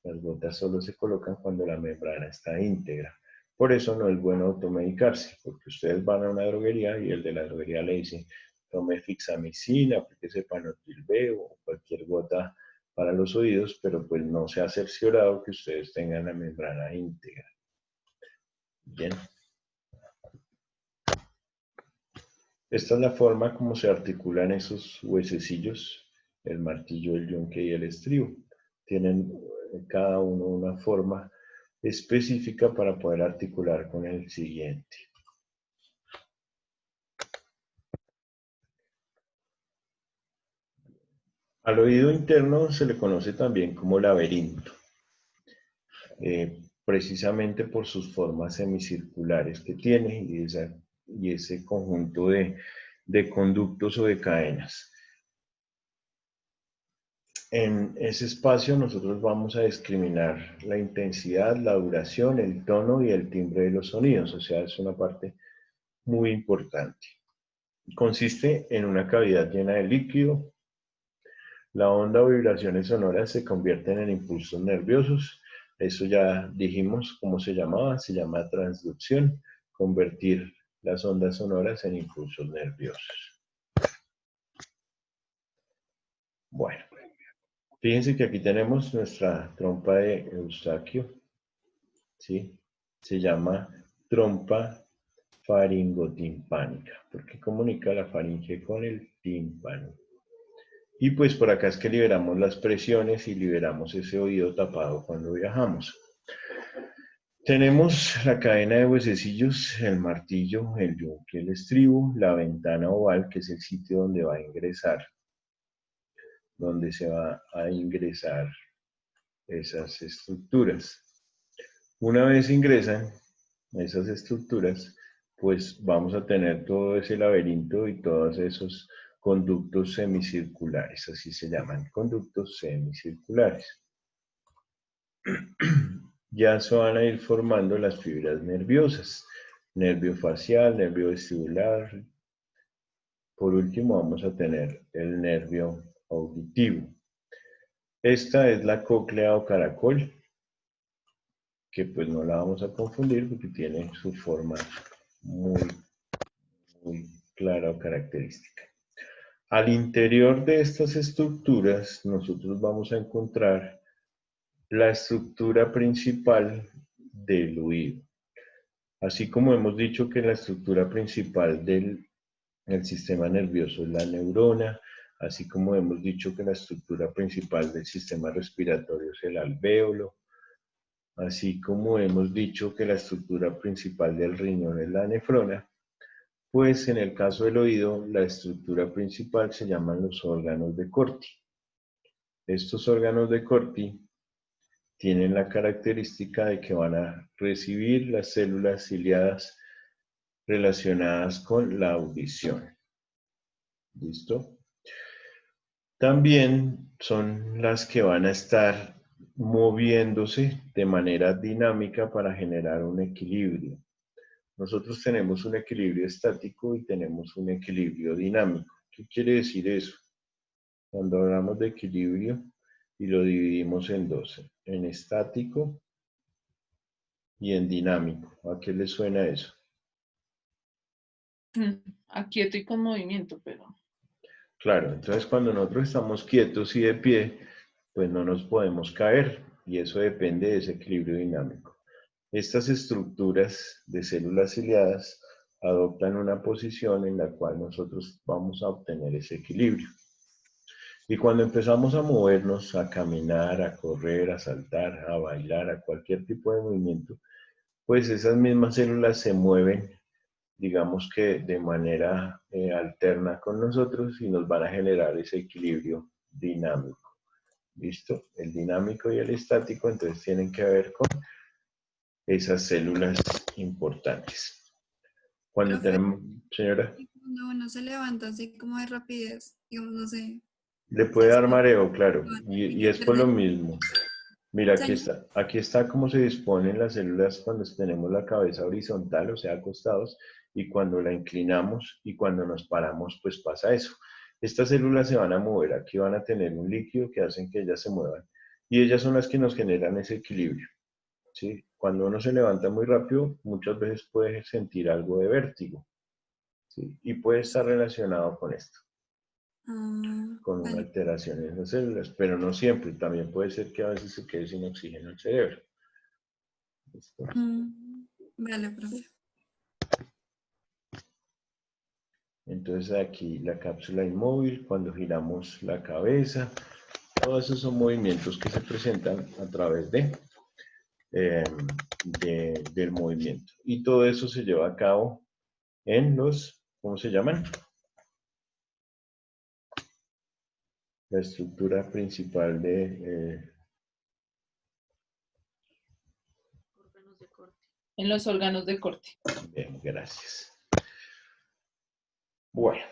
Las gotas solo se colocan cuando la membrana está íntegra. Por eso no es bueno automedicarse, porque ustedes van a una droguería y el de la droguería le dice: tome fixamicina, aplíquese panotil B o cualquier gota para los oídos, pero pues no se ha cerciorado que ustedes tengan la membrana íntegra. Bien. Esta es la forma como se articulan esos huesecillos, el martillo, el yunque y el estribo. Tienen cada uno una forma específica para poder articular con el siguiente. Al oído interno se le conoce también como laberinto, precisamente por sus formas semicirculares que tiene y ese conjunto de conductos o de cadenas. En ese espacio nosotros vamos a discriminar la intensidad, la duración, el tono y el timbre de los sonidos, o sea, es una parte muy importante. Consiste en una cavidad llena de líquido. La onda o vibraciones sonoras se convierten en impulsos nerviosos. Eso ya dijimos cómo se llama transducción, convertir las ondas sonoras en impulsos nerviosos. Bueno, fíjense que aquí tenemos nuestra trompa de Eustaquio, ¿sí? Se llama trompa faringotimpánica, porque comunica la faringe con el tímpano. Y pues por acá es que liberamos las presiones y liberamos ese oído tapado cuando viajamos. Tenemos la cadena de huesecillos, el martillo, el yunque, el estribo, la ventana oval, que es el sitio donde va a ingresar, donde se va a ingresar esas estructuras. Una vez ingresan esas estructuras, pues vamos a tener todo ese laberinto y todos esos conductos semicirculares, así se llaman, conductos semicirculares. Ya se van a ir formando las fibras nerviosas, nervio facial, nervio vestibular. Por último vamos a tener el nervio auditivo. Esta es la cóclea o caracol, que pues no la vamos a confundir porque tiene su forma muy clara o característica. Al interior de estas estructuras nosotros vamos a encontrar la estructura principal del oído. Así como hemos dicho que la estructura principal del sistema nervioso es la neurona, así como hemos dicho que la estructura principal del sistema respiratorio es el alvéolo, así como hemos dicho que la estructura principal del riñón es la nefrona, pues en el caso del oído, la estructura principal se llaman los órganos de Corti. Estos órganos de Corti tienen la característica de que van a recibir las células ciliadas relacionadas con la audición. ¿Listo? También son las que van a estar moviéndose de manera dinámica para generar un equilibrio. Nosotros tenemos un equilibrio estático y tenemos un equilibrio dinámico. ¿Qué quiere decir eso? Cuando hablamos de equilibrio y lo dividimos en dos, en estático y en dinámico. ¿A qué le suena eso? A quieto y con movimiento, pero... Claro, entonces cuando nosotros estamos quietos y de pie, pues no nos podemos caer y eso depende de ese equilibrio dinámico. Estas estructuras de células ciliadas adoptan una posición en la cual nosotros vamos a obtener ese equilibrio. Y cuando empezamos a movernos, a caminar, a correr, a saltar, a bailar, a cualquier tipo de movimiento, pues esas mismas células se mueven, digamos que de manera alterna con nosotros y nos van a generar ese equilibrio dinámico. ¿Listo? El dinámico y el estático entonces tienen que ver con esas células importantes. Cuando Profe, tenemos, señora, cuando uno se levanta así como de rapidez, digamos, no sé, le puede dar mareo, claro, levanta muy y es por lo tarde. mismo. Mira, O sea, aquí está cómo se disponen las células cuando tenemos la cabeza horizontal, o sea, acostados, y cuando la inclinamos y cuando nos paramos, pues pasa eso. Estas células se van a mover, aquí van a tener un líquido que hacen que ellas se muevan, y ellas son las que nos generan ese equilibrio, ¿sí? Cuando uno se levanta muy rápido, muchas veces puede sentir algo de vértigo, ¿sí? Y puede estar relacionado con esto. con una Vale. alteración en las células, pero no siempre. También puede ser que a veces se quede sin oxígeno el cerebro. ¿Listo? Vale, profe. Entonces aquí la cápsula inmóvil, cuando giramos la cabeza, todos esos son movimientos que se presentan a través del movimiento. Y todo eso se lleva a cabo en los, ¿cómo se llaman? La estructura principal de... En los órganos de corte. Bien, gracias. Bueno,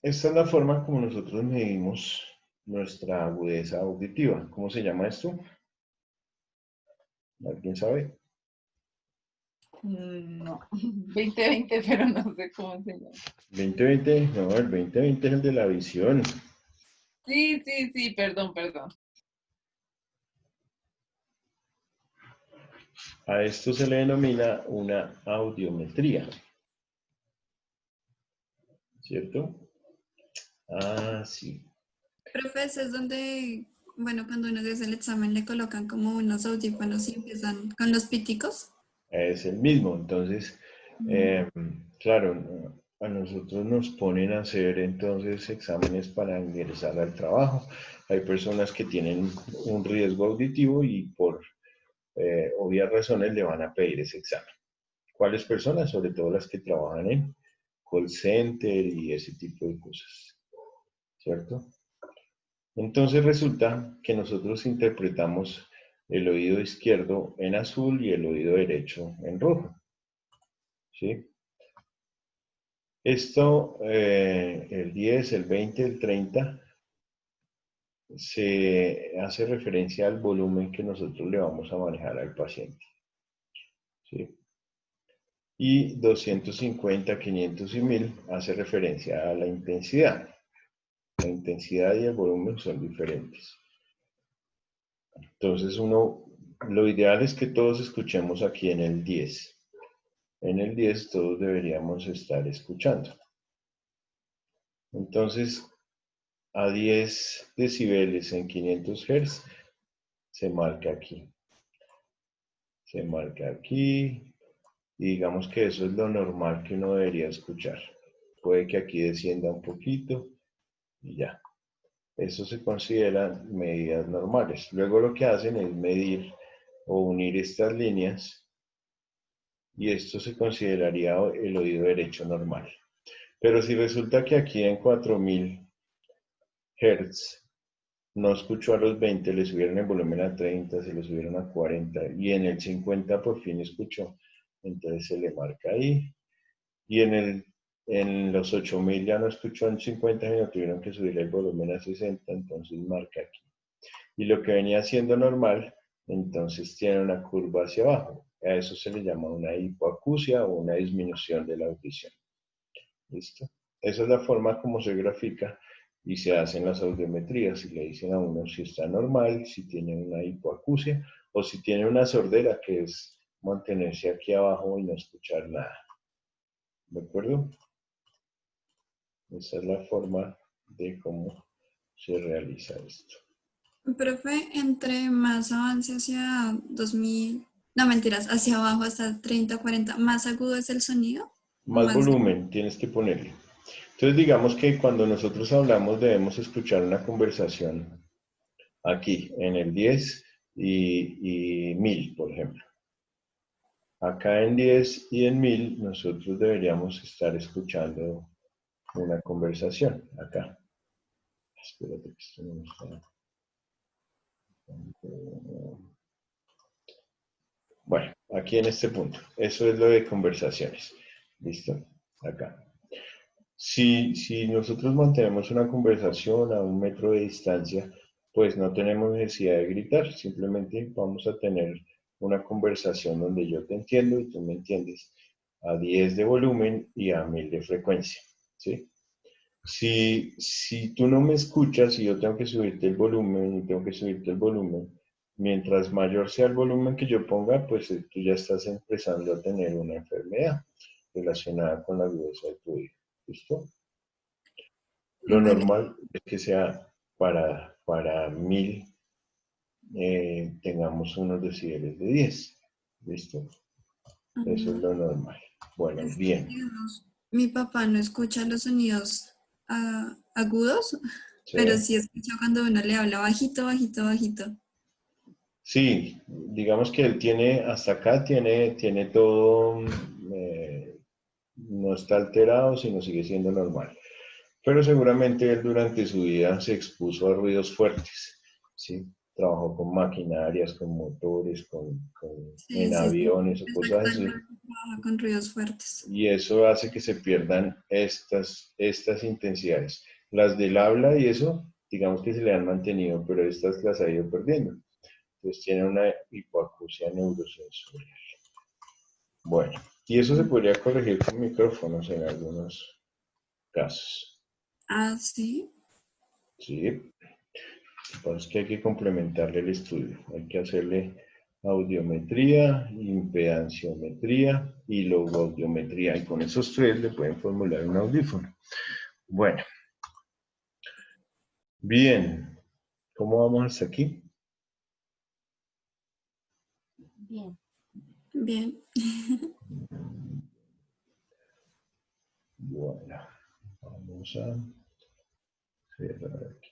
esta es la forma como nosotros medimos nuestra agudeza auditiva. ¿Cómo se llama esto? ¿Alguien sabe? No, 2020, pero no sé cómo se llama. 2020, no, el 2020 es el de la visión. Sí, perdón. A esto se le denomina una audiometría. ¿Cierto? Ah, sí. Profe, ese es donde, bueno, cuando uno hace el examen le colocan como unos audífonos y empiezan con los piticos. Es el mismo. Entonces, claro, a nosotros nos ponen a hacer entonces exámenes para ingresar al trabajo. Hay personas que tienen un riesgo auditivo y por obvias razones le van a pedir ese examen. ¿Cuáles personas? Sobre todo las que trabajan en call center y ese tipo de cosas. ¿Cierto? Entonces resulta que nosotros interpretamos el oído izquierdo en azul y el oído derecho en rojo. ¿Sí? Esto, el 10, el 20, el 30, se hace referencia al volumen que nosotros le vamos a manejar al paciente. ¿Sí? Y 250, 500 y 1000 hace referencia a la intensidad. La intensidad y el volumen son diferentes. Entonces lo ideal es que todos escuchemos aquí en el 10. En el 10 todos deberíamos estar escuchando. Entonces, a 10 decibeles en 500 Hz, se marca aquí. Se marca aquí. Y digamos que eso es lo normal que uno debería escuchar. Puede que aquí descienda un poquito y ya. Eso se considera medidas normales. Luego lo que hacen es medir o unir estas líneas y esto se consideraría el oído derecho normal. Pero si resulta que aquí en 4000 Hz no escuchó a los 20, le subieron el volumen a 30, se le subieron a 40 y en el 50 por fin escuchó, entonces se le marca ahí. Y en los 8000 ya no escuchó en 50 y no tuvieron que subir el volumen a 60, entonces marca aquí. Y lo que venía siendo normal, entonces tiene una curva hacia abajo. A eso se le llama una hipoacusia o una disminución de la audición. ¿Listo? Esa es la forma como se grafica y se hacen las audiometrías. Y le dicen a uno si está normal, si tiene una hipoacusia o si tiene una sordera, que es mantenerse aquí abajo y no escuchar nada. ¿De acuerdo? Esa es la forma de cómo se realiza esto. Profe, entre más avance hacia 2000, no mentiras, hacia abajo hasta 30, 40, ¿más agudo es el sonido? Más volumen tienes que ponerle. Entonces digamos que cuando nosotros hablamos debemos escuchar una conversación aquí, en el 10 y 1000, por ejemplo. Acá en 10 y en 1000 nosotros deberíamos estar escuchando una conversación, acá. Espérate que esto no está... Bueno, aquí en este punto. Eso es lo de conversaciones. ¿Listo? Acá. Si nosotros mantenemos una conversación a 1 metro de distancia, pues no tenemos necesidad de gritar. Simplemente vamos a tener una conversación donde yo te entiendo y tú me entiendes a 10 de volumen y a 1000 de frecuencia. ¿Sí? Si tú no me escuchas y yo tengo que subirte el volumen y tengo que subirte el volumen, mientras mayor sea el volumen que yo ponga, pues tú ya estás empezando a tener una enfermedad relacionada con la agudeza de tu oído. ¿Listo? Lo Vale. normal es que sea para 1000 tengamos unos decibeles de 10. ¿Listo? Eso es lo normal. Bueno, Es que, bien. digamos, mi papá no escucha los sonidos agudos, pero Sí. sí escucha cuando uno le habla bajito, bajito, bajito. Sí, digamos que él tiene, hasta acá tiene todo, no está alterado, sino sigue siendo normal. Pero seguramente él durante su vida se expuso a ruidos fuertes, ¿sí? Trabajó con maquinarias, con motores, Sí, en sí, sí. aviones o cosas así. Exactamente, trabaja con ruidos fuertes. Y eso hace que se pierdan estas intensidades. Las del habla y eso, digamos que se le han mantenido, pero estas las ha ido perdiendo. Entonces tiene una hipoacusia neurosensorial. Bueno, y eso se podría corregir con micrófonos en algunos casos. Ah, sí. Sí, lo que pasa es que hay que complementarle el estudio. Hay que hacerle audiometría, impedanciometría y logoaudiometría. Y con esos tres le pueden formular un audífono. Bueno, bien. ¿Cómo vamos hasta aquí? Bien. Bien. Bueno, vamos a cerrar aquí.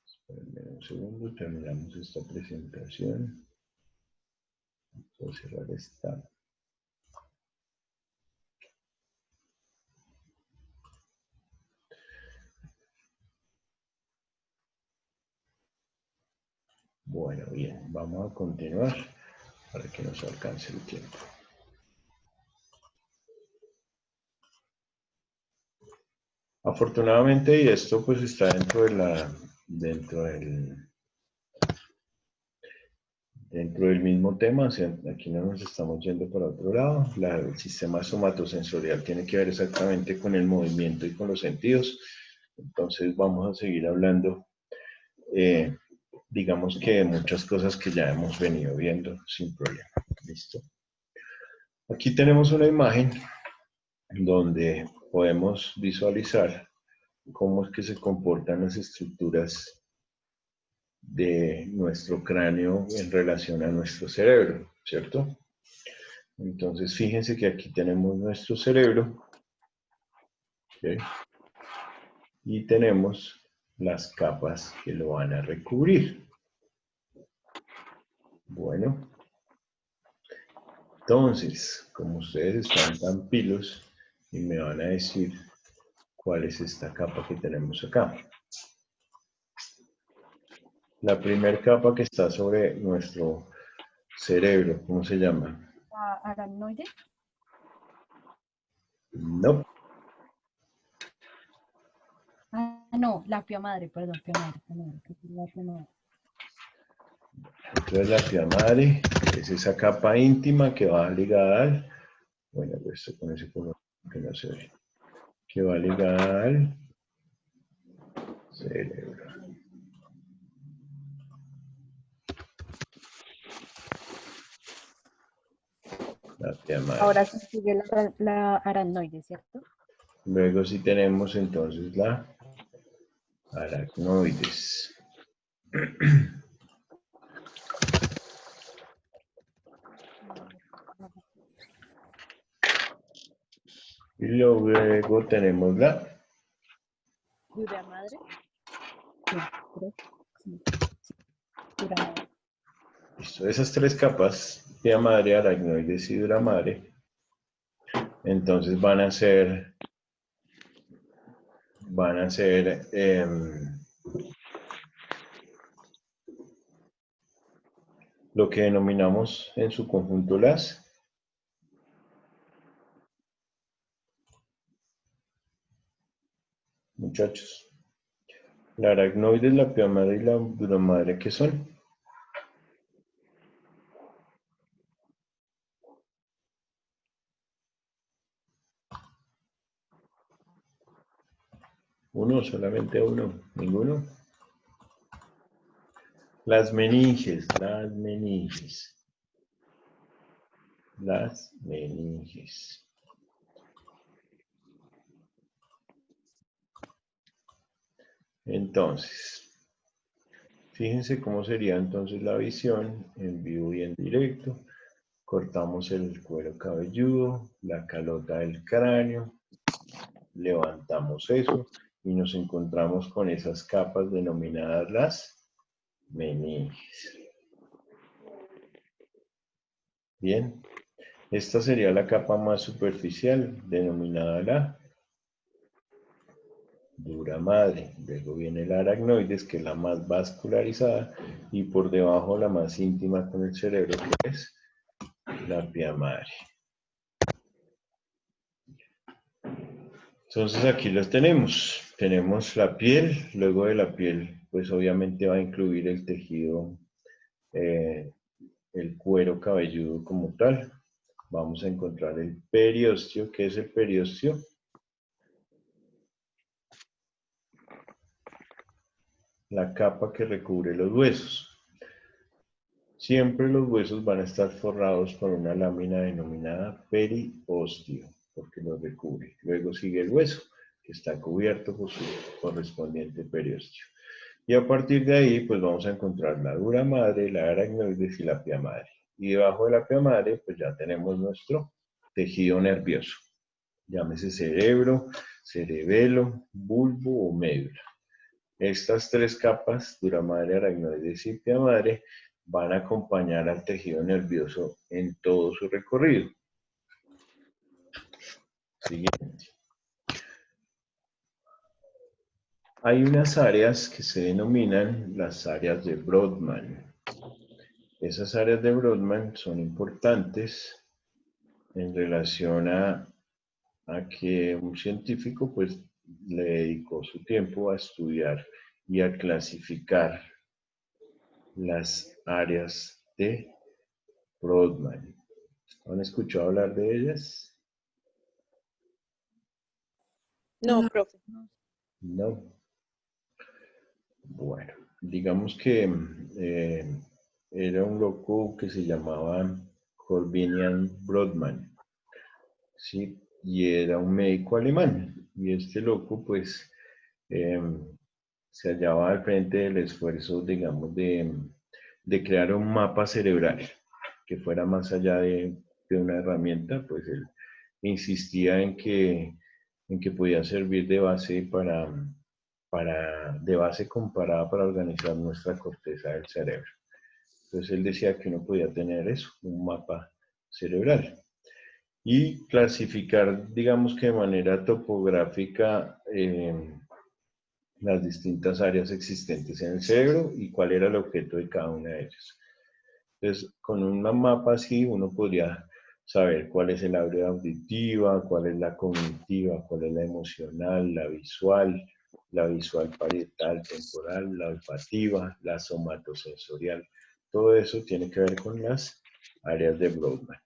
Espérenme un segundo, terminamos esta presentación. Vamos a cerrar esta. Bueno, bien, vamos a continuar para que nos alcance el tiempo. Afortunadamente, y esto pues está dentro del mismo tema, o sea, aquí no nos estamos yendo para otro lado. El sistema somatosensorial tiene que ver exactamente con el movimiento y con los sentidos. Entonces vamos a seguir hablando, digamos que de muchas cosas que ya hemos venido viendo sin problema. ¿Listo? Aquí tenemos una imagen donde podemos visualizar cómo es que se comportan las estructuras de nuestro cráneo en relación a nuestro cerebro, ¿cierto? Entonces, fíjense que aquí tenemos nuestro cerebro, ¿okay? Y tenemos las capas que lo van a recubrir. Bueno, entonces, como ustedes están tan pilos y me van a decir cuál es esta capa que tenemos acá. La primera capa que está sobre nuestro cerebro, ¿cómo se llama? ¿Aracnoide? No. Ah, no, la pia madre, perdón, pia madre. Entonces la pia madre es esa capa íntima que va ligada al, bueno, pues esto con ese color que no se ve, que va ligada al cerebro. La pia madre. Ahora sí sigue la aracnoide, ¿cierto? Luego sí tenemos entonces la aracnoides. Y luego tenemos la Dura madre. Sí, creo. Sí, sí. Dura madre. listo, esas tres capas, pia madre, aracnoides y dura madre, entonces van a ser lo que denominamos en su conjunto las muchachos. La aracnoide, la pia madre y la dura madre, ¿qué son? Uno, solamente uno, ninguno. Las meninges, las meninges. las meninges. Entonces, fíjense cómo sería entonces la visión en vivo y en directo. Cortamos el cuero cabelludo, la calota del cráneo, levantamos eso y nos encontramos con esas capas denominadas las meninges. Bien, esta sería la capa más superficial, denominada la dura madre. Luego viene la aracnoides, que es la más vascularizada, y por debajo la más íntima con el cerebro, que es la pia madre. Entonces aquí los tenemos. Tenemos la piel, luego de la piel, pues obviamente va a incluir el tejido, el cuero cabelludo como tal. Vamos a encontrar el periósteo. ¿Qué es el periósteo? La capa que recubre los huesos. Siempre los huesos van a estar forrados con una lámina denominada periósteo, porque los recubre. Luego sigue el hueso, que está cubierto por su correspondiente periósteo. Y a partir de ahí, pues vamos a encontrar la dura madre, la aracnoides y la pia madre. Y debajo de la pia madre, pues ya tenemos nuestro tejido nervioso. Llámese cerebro, cerebelo, bulbo o médula. Estas tres capas, dura madre, aracnoides y pia madre, van a acompañar al tejido nervioso en todo su recorrido. Siguiente. Hay unas áreas que se denominan las áreas de Brodmann. Esas áreas de Brodmann son importantes en relación a que un científico pues le dedicó su tiempo a estudiar y a clasificar las áreas de Brodmann. ¿Han escuchado hablar de ellas? No, profe. No. Bueno, digamos que era un loco que se llamaba Corbinian Brodmann, ¿sí? Y era un médico alemán. Y este loco, pues, se hallaba al frente del esfuerzo, digamos, de crear un mapa cerebral que fuera más allá de una herramienta. Pues él insistía en que podía servir de base de base comparada para organizar nuestra corteza del cerebro. Entonces él decía que uno podía tener eso, un mapa cerebral. Y clasificar, digamos que de manera topográfica, las distintas áreas existentes en el cerebro y cuál era el objeto de cada una de ellas. Entonces, con un mapa así uno podría saber cuál es el área auditiva, cuál es la cognitiva, cuál es la emocional, la visual parietal, temporal, la olfativa, la somatosensorial. Todo eso tiene que ver con las áreas de Brodmann.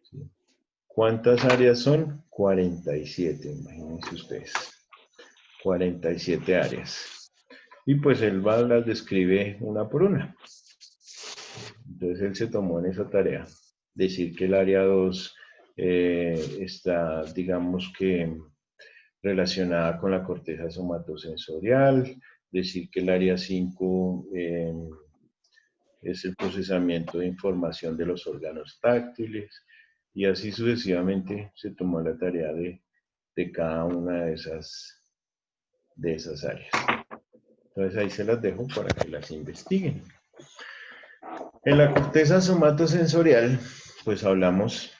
¿Sí? ¿Cuántas áreas son? 47, imagínense ustedes. 47 áreas. Y pues él las describe una por una. Entonces él se tomó en esa tarea. Decir que el área 2 está, digamos que, relacionada con la corteza somatosensorial. Decir que el área 5 es el procesamiento de información de los órganos táctiles. Y así sucesivamente se tomó la tarea de cada una de esas áreas. Entonces ahí se las dejo para que las investiguen. En la corteza somatosensorial, pues hablamos,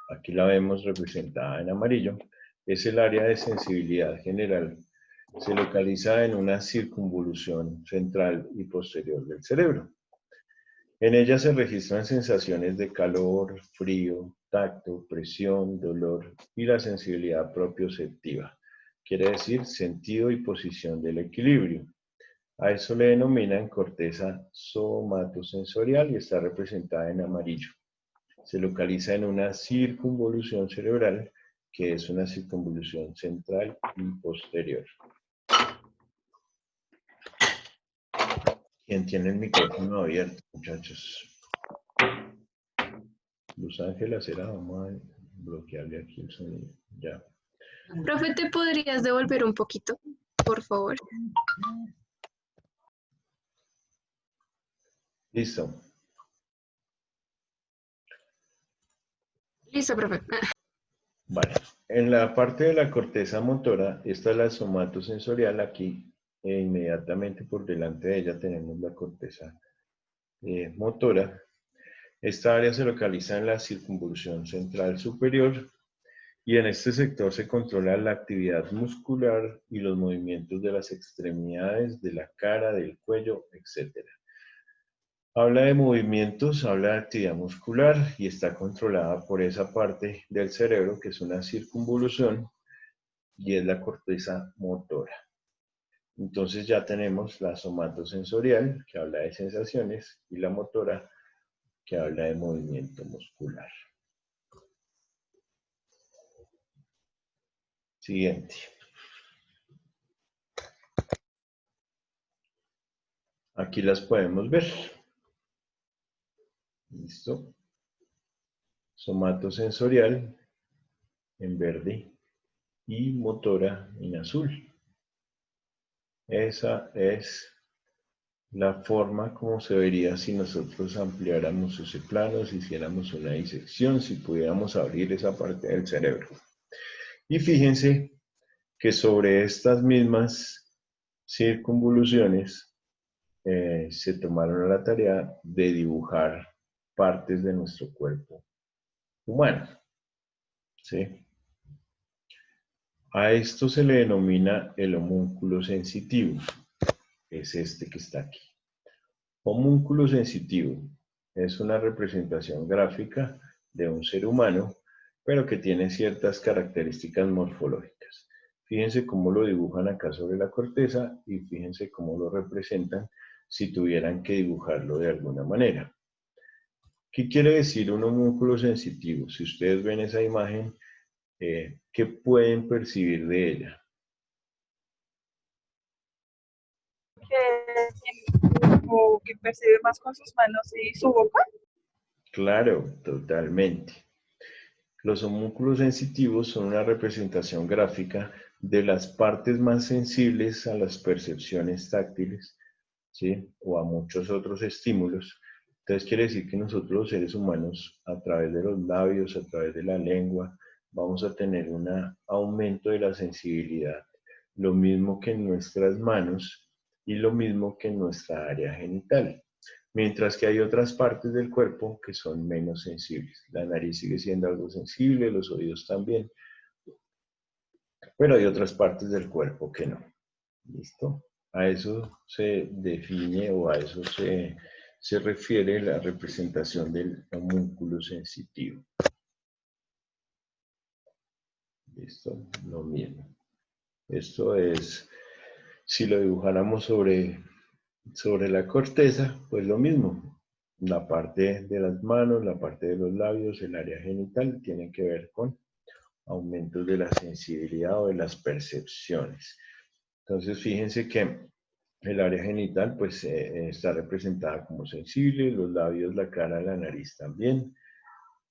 aquí la vemos representada en amarillo, es el área de sensibilidad general. Se localiza en una circunvolución central y posterior del cerebro. En ella se registran sensaciones de calor, frío, tacto, presión, dolor y la sensibilidad propioceptiva. Quiere decir sentido y posición del equilibrio. A eso le denominan corteza somatosensorial y está representada en amarillo. Se localiza en una circunvolución cerebral, que es una circunvolución central y posterior. ¿Quién tiene el micrófono abierto, muchachos? Luz Ángela será, vamos a bloquearle aquí el sonido. Ya. Profe, ¿te podrías devolver un poquito, por favor? Listo. Listo, profe. Vale. En la parte de la corteza motora está la somatosensorial aquí e inmediatamente por delante de ella tenemos la corteza motora. Esta área se localiza en la circunvolución central superior y en este sector se controla la actividad muscular y los movimientos de las extremidades, de la cara, del cuello, etc. Habla de movimientos, habla de actividad muscular y está controlada por esa parte del cerebro que es una circunvolución y es la corteza motora. Entonces ya tenemos la somatosensorial que habla de sensaciones y la motora que habla de movimiento muscular. Siguiente. Aquí las podemos ver. Listo. Somatosensorial en verde y motora en azul. Esa es la forma como se vería si nosotros ampliáramos ese plano, si hiciéramos una disección, si pudiéramos abrir esa parte del cerebro. Y fíjense que sobre estas mismas circunvoluciones se tomaron la tarea de dibujar partes de nuestro cuerpo humano. ¿Sí? A esto se le denomina el homúnculo sensitivo. Es este que está aquí. Homúnculo sensitivo es una representación gráfica de un ser humano, pero que tiene ciertas características morfológicas. Fíjense cómo lo dibujan acá sobre la corteza y fíjense cómo lo representan si tuvieran que dibujarlo de alguna manera. ¿Qué quiere decir un homúnculo sensitivo? Si ustedes ven esa imagen, ¿qué pueden percibir de ella? Que percibe más con sus manos y su boca. Claro, totalmente. Los homúnculos sensitivos son una representación gráfica de las partes más sensibles a las percepciones táctiles, ¿sí? O a muchos otros estímulos. Entonces quiere decir que nosotros los seres humanos, a través de los labios, a través de la lengua, vamos a tener un aumento de la sensibilidad. Lo mismo que en nuestras manos y lo mismo que en nuestra área genital. Mientras que hay otras partes del cuerpo que son menos sensibles. La nariz sigue siendo algo sensible, los oídos también. Pero hay otras partes del cuerpo que no. ¿Listo? A eso se define o a eso se refiere la representación del homúnculo sensitivo. ¿Listo? Lo mismo. Esto es, si lo dibujáramos sobre la corteza, pues lo mismo. La parte de las manos, la parte de los labios, el área genital, tienen que ver con aumentos de la sensibilidad o de las percepciones. Entonces, fíjense que el área genital pues está representada como sensible, los labios, la cara, la nariz también.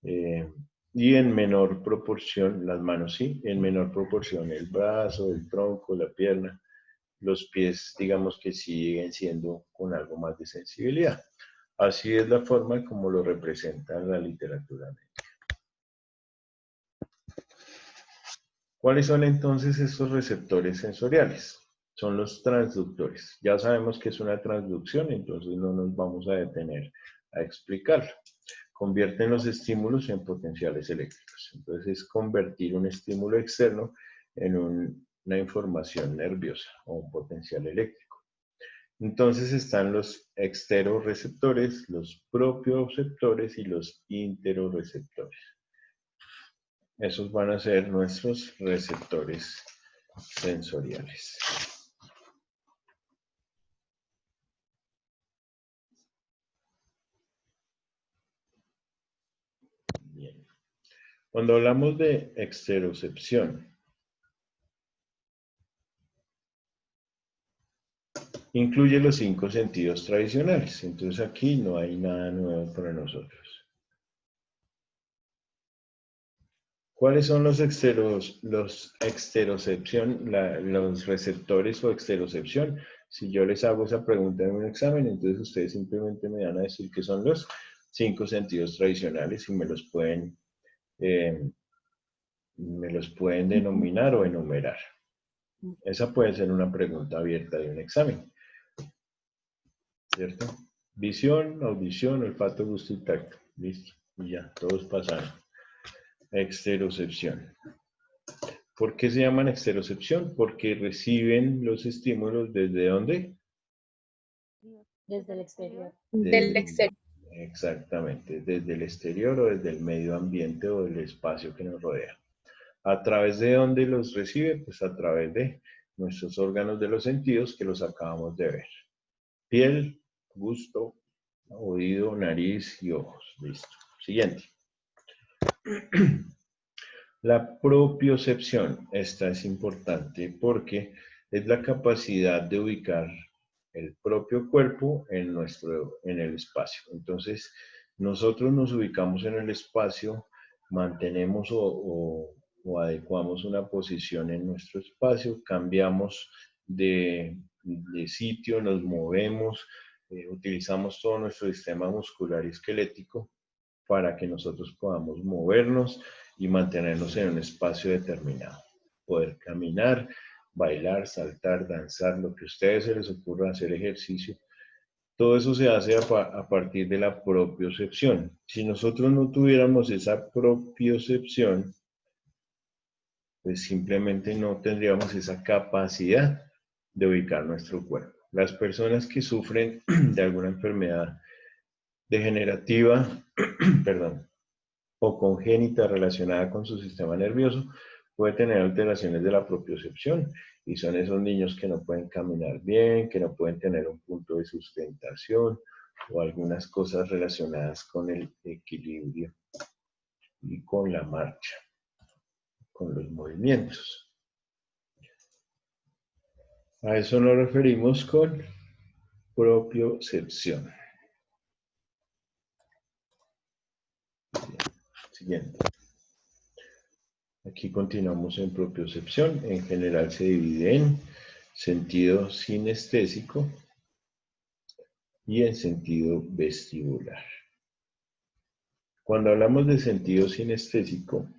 Y en menor proporción, las manos sí, en menor proporción el brazo, el tronco, la pierna. Los pies, digamos que siguen siendo con algo más de sensibilidad. Así es la forma como lo representa la literatura médica. ¿Cuáles son entonces estos receptores sensoriales? Son los transductores. Ya sabemos que es una transducción, entonces no nos vamos a detener a explicarlo. Convierten los estímulos en potenciales eléctricos. Entonces es convertir un estímulo externo en una información nerviosa o un potencial eléctrico. Entonces están los exteroreceptores, los propioceptores y los interoreceptores. Esos van a ser nuestros receptores sensoriales. Bien. Cuando hablamos de exterocepción, incluye los 5 sentidos tradicionales. Entonces aquí no hay nada nuevo para nosotros. ¿Cuáles son los los receptores o exterocepción? Si yo les hago esa pregunta en un examen, entonces ustedes simplemente me van a decir que son los 5 sentidos tradicionales y me los pueden denominar o enumerar. Esa puede ser una pregunta abierta de un examen, ¿cierto? Visión, audición, olfato, gusto y tacto. Listo, y ya, todos pasaron. Exterocepción. ¿Por qué se llaman exterocepción? Porque reciben los estímulos ¿desde dónde? Desde el exterior. Del exterior. Exactamente, desde el exterior o desde el medio ambiente o del espacio que nos rodea. ¿A través de dónde los recibe? Pues a través de nuestros órganos de los sentidos que los acabamos de ver. Piel, gusto, oído, nariz y ojos. Listo. Siguiente. La propiocepción. Esta es importante porque es la capacidad de ubicar el propio cuerpo en el espacio. Entonces, nosotros nos ubicamos en el espacio, mantenemos o adecuamos una posición en nuestro espacio, cambiamos de sitio, nos movemos, utilizamos todo nuestro sistema muscular y esquelético para que nosotros podamos movernos y mantenernos en un espacio determinado. Poder caminar, bailar, saltar, danzar, lo que a ustedes se les ocurra, hacer ejercicio. Todo eso se hace a partir de la propiocepción. Si nosotros no tuviéramos esa propiocepción, pues simplemente no tendríamos esa capacidad de ubicar nuestro cuerpo. Las personas que sufren de alguna enfermedad degenerativa, perdón, o congénita relacionada con su sistema nervioso, puede tener alteraciones de la propiocepción y son esos niños que no pueden caminar bien, que no pueden tener un punto de sustentación o algunas cosas relacionadas con el equilibrio y con la marcha, con los movimientos. A eso nos referimos con propiocepción. Siguiente. Aquí continuamos en propiocepción. En general se divide en sentido sinestésico y en sentido vestibular. Cuando hablamos de sentido sinestésico,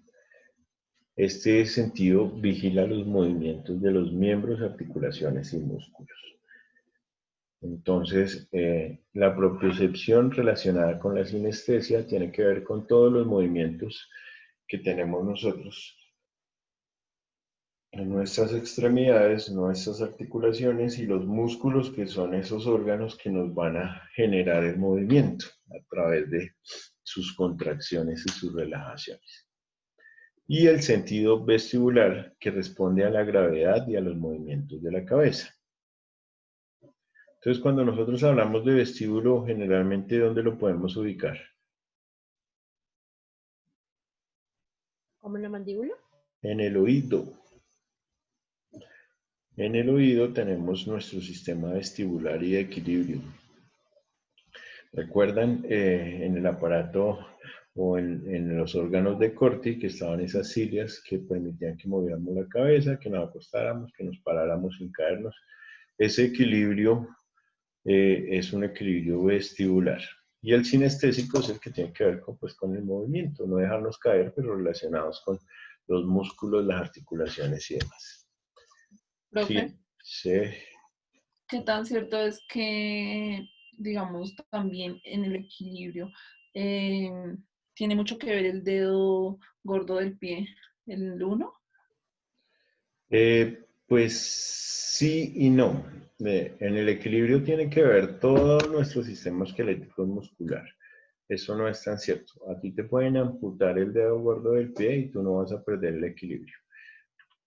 este sentido vigila los movimientos de los miembros, articulaciones y músculos. Entonces, la propiocepción relacionada con la sinestesia tiene que ver con todos los movimientos que tenemos nosotros en nuestras extremidades, nuestras articulaciones y los músculos, que son esos órganos que nos van a generar el movimiento a través de sus contracciones y sus relajaciones. Y el sentido vestibular, que responde a la gravedad y a los movimientos de la cabeza. Entonces, cuando nosotros hablamos de vestíbulo, generalmente, ¿dónde lo podemos ubicar? ¿Como en la mandíbula? En el oído. En el oído tenemos nuestro sistema vestibular y de equilibrio. ¿Recuerdan en el aparato o en los órganos de Corti que estaban esas cilias que permitían que moviéramos la cabeza, que nos acostáramos, que nos paráramos sin caernos? Ese equilibrio es un equilibrio vestibular. Y el sinestésico es el que tiene que ver con el movimiento, no dejarnos caer, pero relacionados con los músculos, las articulaciones y demás. Profe, Sí. ¿qué tan cierto es que, digamos, también en el equilibrio tiene mucho que ver el dedo gordo del pie, el 1? Pues sí y no. En el equilibrio tiene que ver todo nuestro sistema esquelético muscular. Eso no es tan cierto. A ti te pueden amputar el dedo gordo del pie y tú no vas a perder el equilibrio,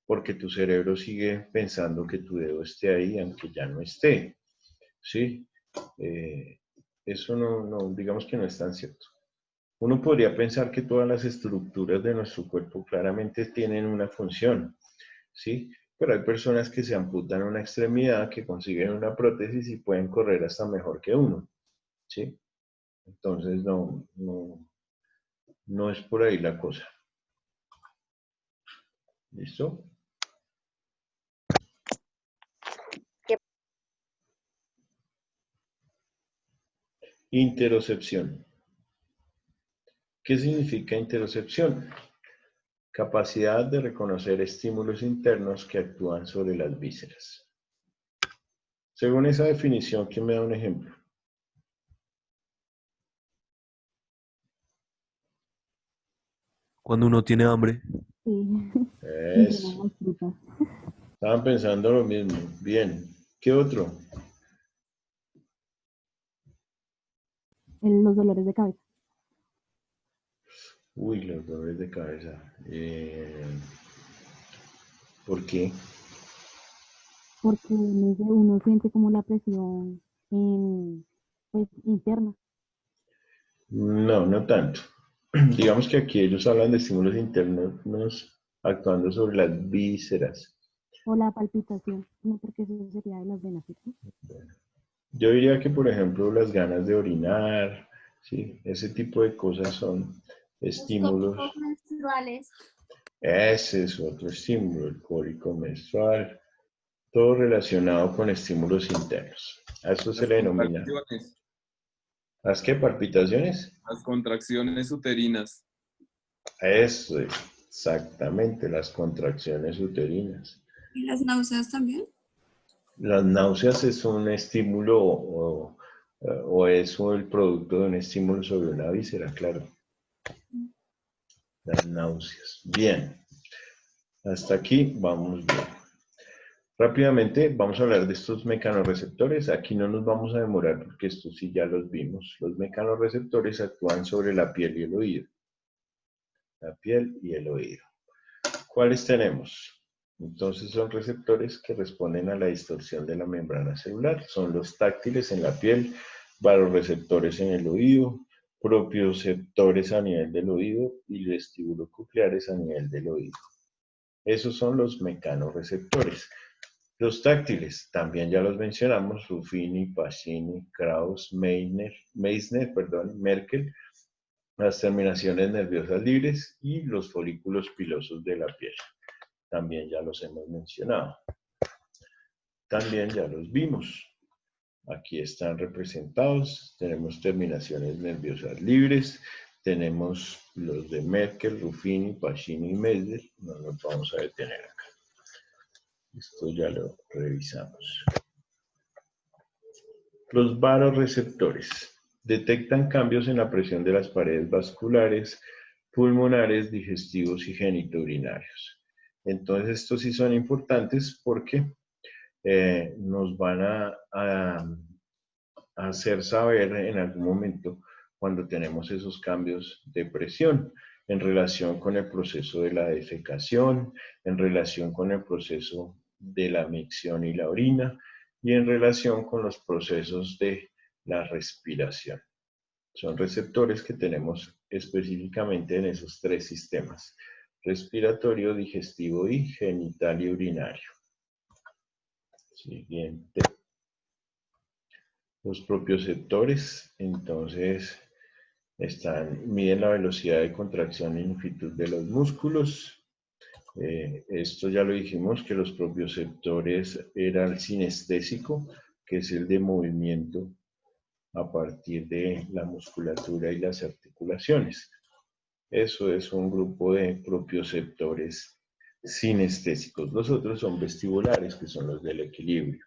porque tu cerebro sigue pensando que tu dedo esté ahí, aunque ya no esté. ¿Sí? Eso no, digamos que no es tan cierto. Uno podría pensar que todas las estructuras de nuestro cuerpo claramente tienen una función, ¿sí? Pero hay personas que se amputan una extremidad, que consiguen una prótesis y pueden correr hasta mejor que uno, ¿sí? Entonces no es por ahí la cosa. ¿Listo? Interocepción. ¿Qué significa interocepción? Capacidad de reconocer estímulos internos que actúan sobre las vísceras. Según esa definición, ¿quién me da un ejemplo? Cuando uno tiene hambre. Eso. Estaban pensando lo mismo. Bien. ¿Qué otro? Los dolores de cabeza. Uy, los dolores de cabeza. ¿Por qué? Porque uno siente como la presión pues, interna. No, no tanto. Digamos que aquí ellos hablan de estímulos internos actuando sobre las vísceras. O la palpitación, no, porque eso sería de las venas, ¿cierto? Yo diría que, por ejemplo, las ganas de orinar, ¿sí? Ese tipo de cosas son estímulos. Los cólicos menstruales. Ese es otro estímulo, el cólico menstrual. Todo relacionado con estímulos internos. A esto se le denomina. ¿Las qué? ¿Palpitaciones? Las contracciones uterinas. Eso es, exactamente, las contracciones uterinas. ¿Y las náuseas también? Las náuseas es un estímulo o es el producto de un estímulo sobre una víscera, claro. Las náuseas. Bien. Hasta aquí vamos bien. Rápidamente vamos a hablar de estos mecanorreceptores. Aquí no nos vamos a demorar porque estos sí ya los vimos. Los mecanorreceptores actúan sobre la piel y el oído. La piel y el oído. ¿Cuáles tenemos? Entonces son receptores que responden a la distorsión de la membrana celular. Son los táctiles en la piel, varoreceptores en el oído, propioceptores a nivel del oído y vestibulococleares a nivel del oído. Esos son los mecanorreceptores. Los táctiles, también ya los mencionamos, Ruffini, Pacini, Krauss, Meissner, Merkel, las terminaciones nerviosas libres y los folículos pilosos de la piel. También ya los hemos mencionado. También ya los vimos. Aquí están representados. Tenemos terminaciones nerviosas libres. Tenemos los de Merkel, Ruffini, Pacini y Meissner. No nos vamos a detener acá. Esto ya lo revisamos. Los varoreceptores detectan cambios en la presión de las paredes vasculares, pulmonares, digestivos y genitourinarios. Entonces, estos sí son importantes porque nos van a hacer saber en algún momento cuando tenemos esos cambios de presión en relación con el proceso de la defecación, en relación con el proceso de la micción y la orina y en relación con los procesos de la respiración. Son receptores que tenemos específicamente en esos tres sistemas: respiratorio, digestivo y genital y urinario. Siguiente. Los propioceptores, entonces, miden la velocidad de contracción y longitud de los músculos. Esto ya lo dijimos, que los propioceptores era el sinestésico, que es el de movimiento a partir de la musculatura y las articulaciones. Eso es un grupo de propioceptores sinestésicos. Los otros son vestibulares, que son los del equilibrio.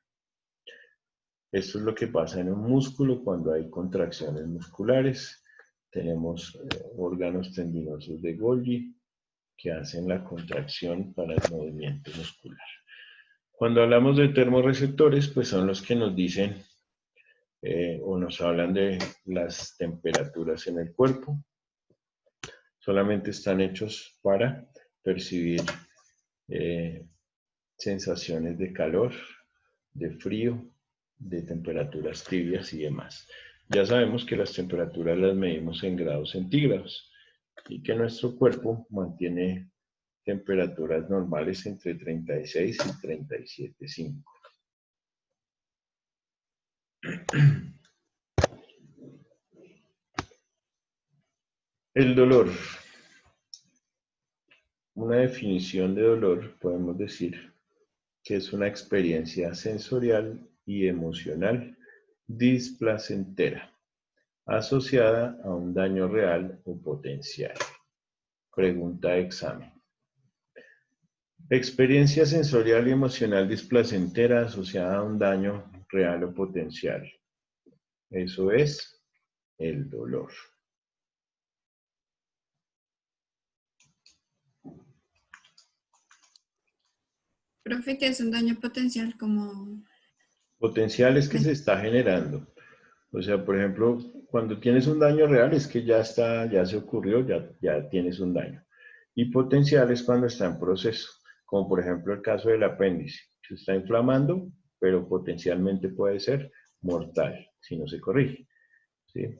Esto es lo que pasa en un músculo cuando hay contracciones musculares. Tenemos órganos tendinosos de Golgi que hacen la contracción para el movimiento muscular. Cuando hablamos de termorreceptores, pues son los que nos dicen o nos hablan de las temperaturas en el cuerpo. Solamente están hechos para percibir sensaciones de calor, de frío, de temperaturas tibias y demás. Ya sabemos que las temperaturas las medimos en grados centígrados y que nuestro cuerpo mantiene temperaturas normales entre 36 y 37,5. El dolor. una definición de dolor, podemos decir que es una experiencia sensorial y emocional displacentera, asociada a un daño real o potencial. Pregunta de examen. Experiencia sensorial y emocional displacentera asociada a un daño real o potencial. Eso es el dolor. Profe, que es un daño potencial como... Potencial es que se está generando. O sea, por ejemplo, cuando tienes un daño real es que ya está, ya se ocurrió, ya tienes un daño. Y potencial es cuando está en proceso, como por ejemplo el caso del apéndice. Se está inflamando, pero potencialmente puede ser mortal si no se corrige. ¿Sí?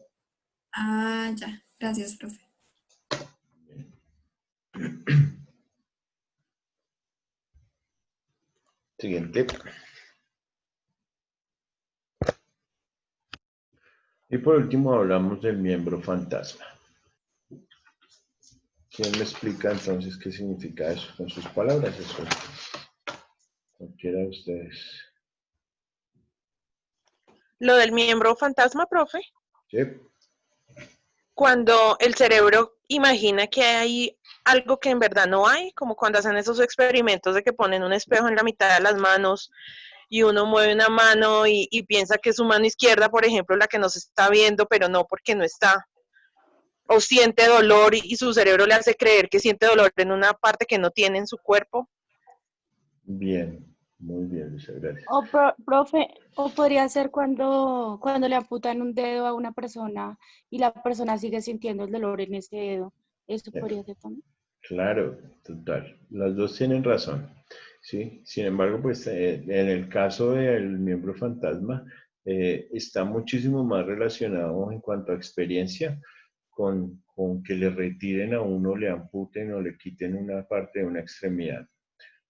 Ah, ya. Gracias, profe. Siguiente. Y por último hablamos del miembro fantasma. ¿Quién me explica entonces qué significa eso con sus palabras? Eso. Cualquiera de ustedes. Lo del miembro fantasma, profe. Sí. Cuando el cerebro imagina que hay algo que en verdad no hay, como cuando hacen esos experimentos de que ponen un espejo en la mitad de las manos y uno mueve una mano y piensa que es su mano izquierda, por ejemplo, la que nos está viendo, pero no, porque no está. O siente dolor y su cerebro le hace creer que siente dolor en una parte que no tiene en su cuerpo. Bien, muy bien, Luisa, gracias. O profe, o podría ser cuando le amputan un dedo a una persona y la persona sigue sintiendo el dolor en ese dedo. ¿Eso podría ser también? Claro, total. Las dos tienen razón. ¿Sí? Sin embargo, pues en el caso del miembro fantasma, está muchísimo más relacionado en cuanto a experiencia con que le retiren a uno, le amputen o le quiten una parte de una extremidad.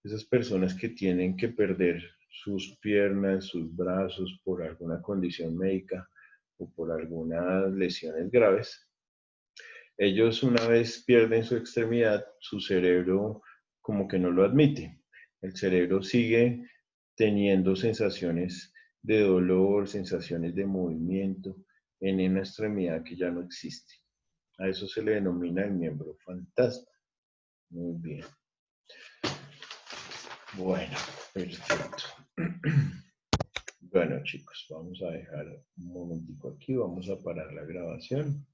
Esas personas que tienen que perder sus piernas, sus brazos por alguna condición médica o por algunas lesiones graves, ellos una vez pierden su extremidad, su cerebro como que no lo admite. El cerebro sigue teniendo sensaciones de dolor, sensaciones de movimiento en una extremidad que ya no existe. A eso se le denomina el miembro fantasma. Muy bien. Bueno, perfecto. Bueno, chicos, vamos a dejar un momentico aquí, vamos a parar la grabación.